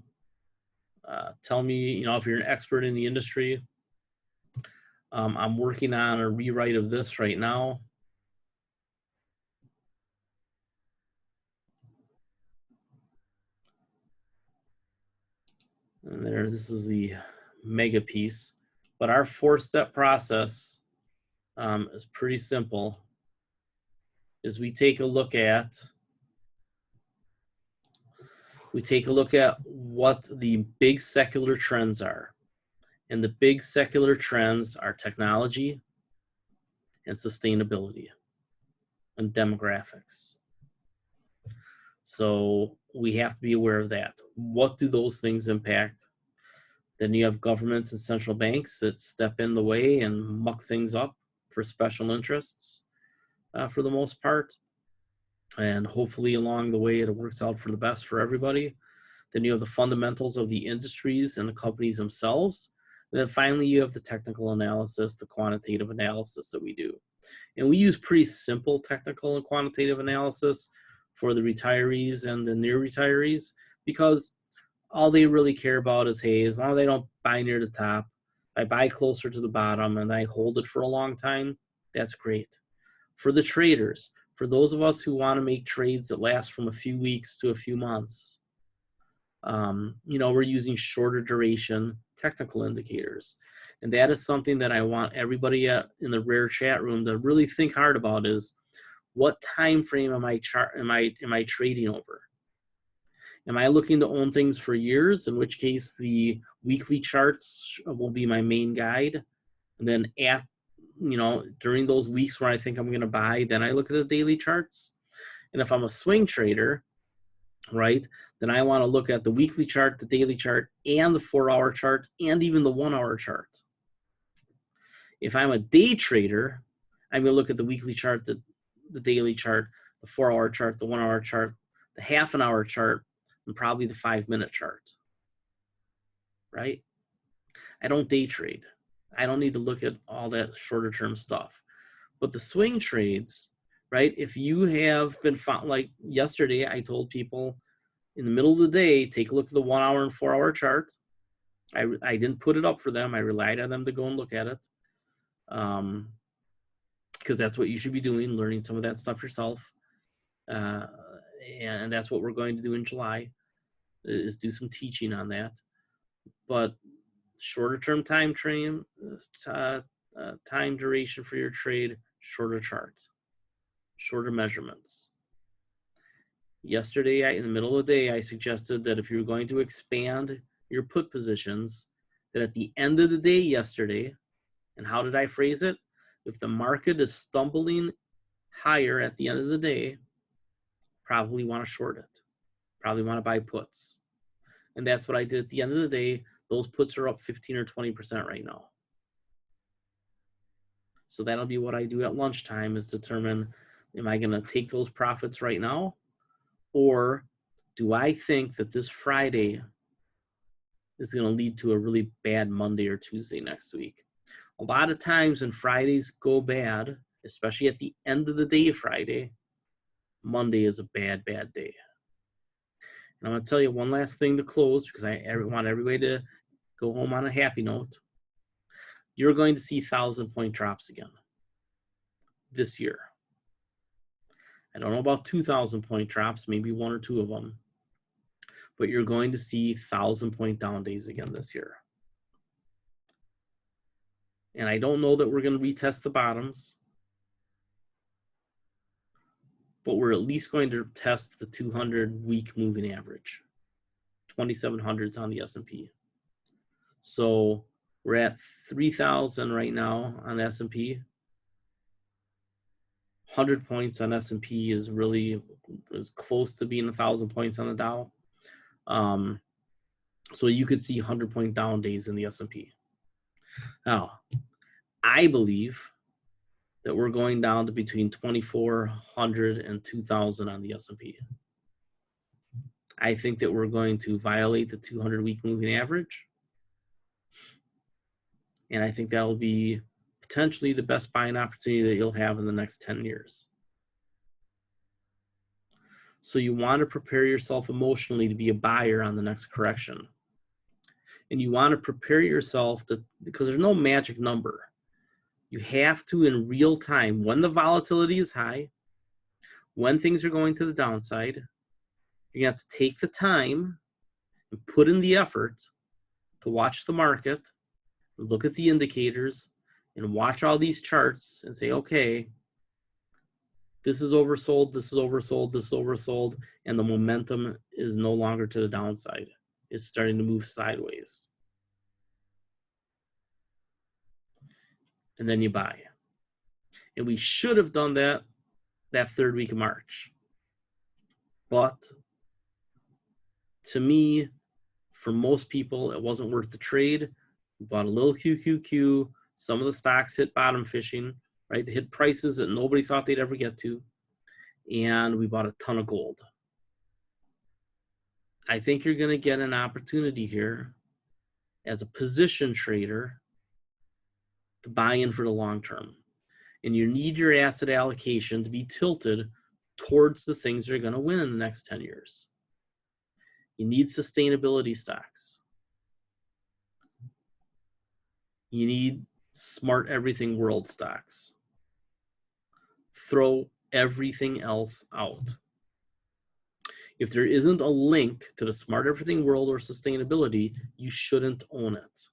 Tell me, if you're an expert in the industry. I'm working on a rewrite of this right now. And this is the mega piece. But our 4-step process is pretty simple. Is we take a look at what the big secular trends are. And the big secular trends are technology and sustainability and demographics. So we have to be aware of that. What do those things impact? Then you have governments and central banks that step in the way and muck things up for special interests for the most part. And hopefully along the way it works out for the best for everybody. Then you have the fundamentals of the industries and the companies themselves. And then finally you have the technical analysis, the quantitative analysis that we do. And we use pretty simple technical and quantitative analysis for the retirees and the near retirees, because all they really care about is, hey, as long as they don't buy near the top, if I buy closer to the bottom and I hold it for a long time, that's great. For the traders, for those of us who want to make trades that last from a few weeks to a few months, we're using shorter duration technical indicators. And that is something that I want everybody in the rare chat room to really think hard about, is what time frame am I trading over? Am I looking to own things for years, in which case the weekly charts will be my main guide. And then during those weeks where I think I'm going to buy, then I look at the daily charts. And if I'm a swing trader, right, then I want to look at the weekly chart, the daily chart, and the 4-hour chart, and even the 1-hour chart. If I'm a day trader, I'm going to look at the weekly chart, the daily chart, the 4-hour chart, the 1-hour chart, the half-an-hour chart, and probably the 5-minute chart, right? I don't day trade. I don't need to look at all that shorter term stuff. But the swing trades, right? If you have been, like yesterday, I told people In the middle of the day, take a look at the 1 hour and 4 hour chart. I didn't put it up for them. I relied on them to go and look at it. Because that's what you should be doing, learning some of that stuff yourself. And that's what we're going to do in July, is do some teaching on that. But shorter term time frame, time duration for your trade, shorter charts, shorter measurements. Yesterday, in the middle of the day, I suggested that if you're going to expand your put positions, that at the end of the day yesterday, and how did I phrase it? If the market is stumbling higher at the end of the day, probably want to short it, probably want to buy puts. And that's what I did at the end of the day. Those puts are up 15 or 20% right now. So that'll be what I do at lunchtime, is determine, am I going to take those profits right now? Or do I think that this Friday is going to lead to a really bad Monday or Tuesday next week? A lot of times when Fridays go bad, especially at the end of the day Friday, Monday is a bad, bad day. And I'm going to tell you one last thing to close, because I want everybody to go home on a happy note. You're going to see 1,000-point drops again this year. I don't know about 2,000-point drops, maybe one or two of them, but you're going to see 1,000-point down days again this year. And I don't know that we're going to retest the bottoms, but we're at least going to test the 200-week moving average. 2,700s on the S&P. So we're at 3,000 right now on the S&P. 100 points on S&P is close to being 1,000 points on the Dow. So you could see 100-point down days in the S&P. Now, I believe that we're going down to between 2,400 and 2,000 on the S&P. I think that we're going to violate the 200-week moving average. And I think that'll be potentially the best buying opportunity that you'll have in the next 10 years. So you want to prepare yourself emotionally to be a buyer on the next correction. And you want to prepare yourself because there's no magic number. You have to, in real time, when the volatility is high, when things are going to the downside, you're going to have to take the time and put in the effort to watch the market, look at the indicators, and watch all these charts and say, okay, this is oversold, this is oversold, this is oversold, and the momentum is no longer to the downside. It's starting to move sideways. And then you buy. And we should have done that third week of March. But to me, for most people, it wasn't worth the trade. We bought a little QQQ. Some of the stocks hit bottom fishing, right? They hit prices that nobody thought they'd ever get to. And we bought a ton of gold. I think you're going to get an opportunity here as a position trader to buy in for the long term. And you need your asset allocation to be tilted towards the things that are going to win in the next 10 years. You need sustainability stocks. You need smart everything world stocks. Throw everything else out. If there isn't a link to the smart everything world or sustainability, you shouldn't own it.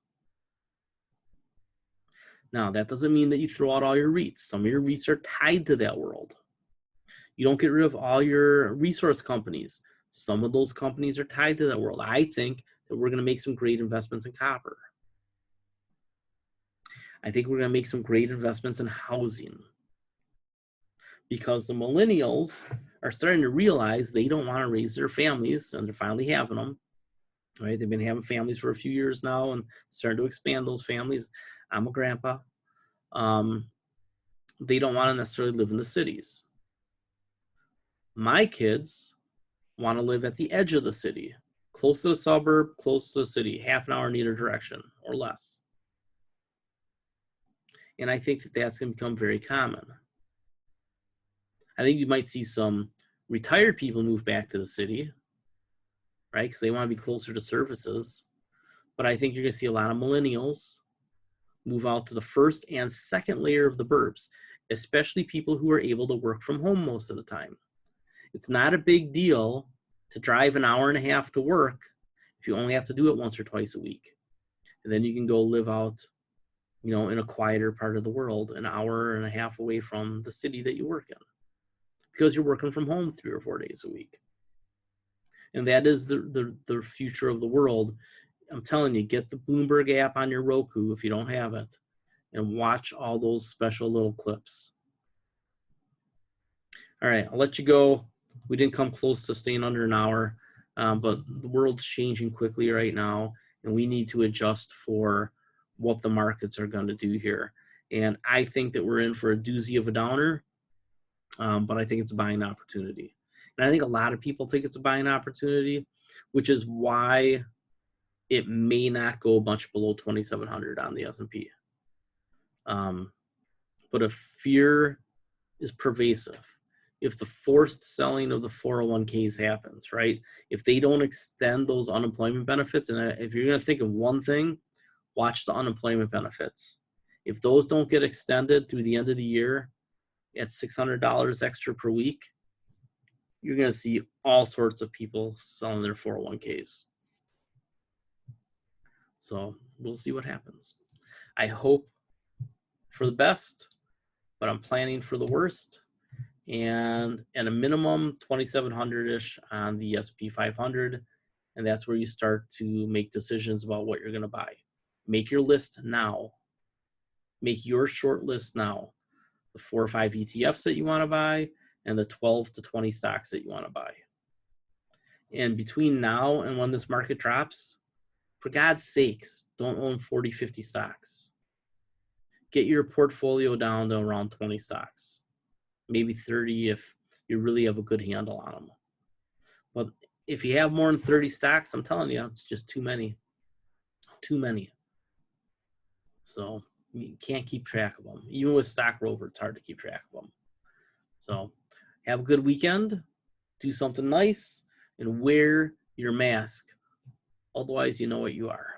Now, that doesn't mean that you throw out all your REITs. Some of your REITs are tied to that world. You don't get rid of all your resource companies. Some of those companies are tied to that world. I think that we're going to make some great investments in copper. I think we're going to make some great investments in housing. Because the millennials are starting to realize they don't want to raise their families, and they're finally having them. Right? They've been having families for a few years now and starting to expand those families. I'm a grandpa. They don't want to necessarily live in the cities. My kids want to live at the edge of the city, close to the suburb, close to the city, half an hour in either direction or less. And I think that that's going to become very common. I think you might see some retired people move back to the city, right? Because they want to be closer to services. But I think you're going to see a lot of millennials move out to the first and second layer of the burbs, especially people who are able to work from home most of the time. It's not a big deal to drive an hour and a half to work if you only have to do it once or twice a week. And then you can go live out, in a quieter part of the world, an hour and a half away from the city that you work in, because you're working from home 3 or 4 days a week. And that is the future of the world. I'm telling you, get the Bloomberg app on your Roku if you don't have it, and watch all those special little clips. All right, I'll let you go. We didn't come close to staying under an hour, but the world's changing quickly right now, and we need to adjust for what the markets are going to do here. And I think that we're in for a doozy of a downer, but I think it's a buying opportunity. And I think a lot of people think it's a buying opportunity, which is why it may not go much below 2,700 on the S&P. But if fear is pervasive, if the forced selling of the 401ks happens, right? If they don't extend those unemployment benefits, and if you're going to think of one thing, watch the unemployment benefits. If those don't get extended through the end of the year at $600 extra per week, you're going to see all sorts of people selling their 401ks. So we'll see what happens. I hope for the best, but I'm planning for the worst. And at a minimum, 2,700-ish on the S&P 500. And that's where you start to make decisions about what you're going to buy. Make your list now. Make your short list now. The 4 or 5 ETFs that you want to buy and the 12 to 20 stocks that you want to buy. And between now and when this market drops, for God's sakes, don't own 40, 50 stocks. Get your portfolio down to around 20 stocks. Maybe 30 if you really have a good handle on them. But if you have more than 30 stocks, I'm telling you, it's just too many. Too many. So you can't keep track of them. Even with Stock Rover, it's hard to keep track of them. So have a good weekend. Do something nice and wear your mask. Otherwise, you know what you are.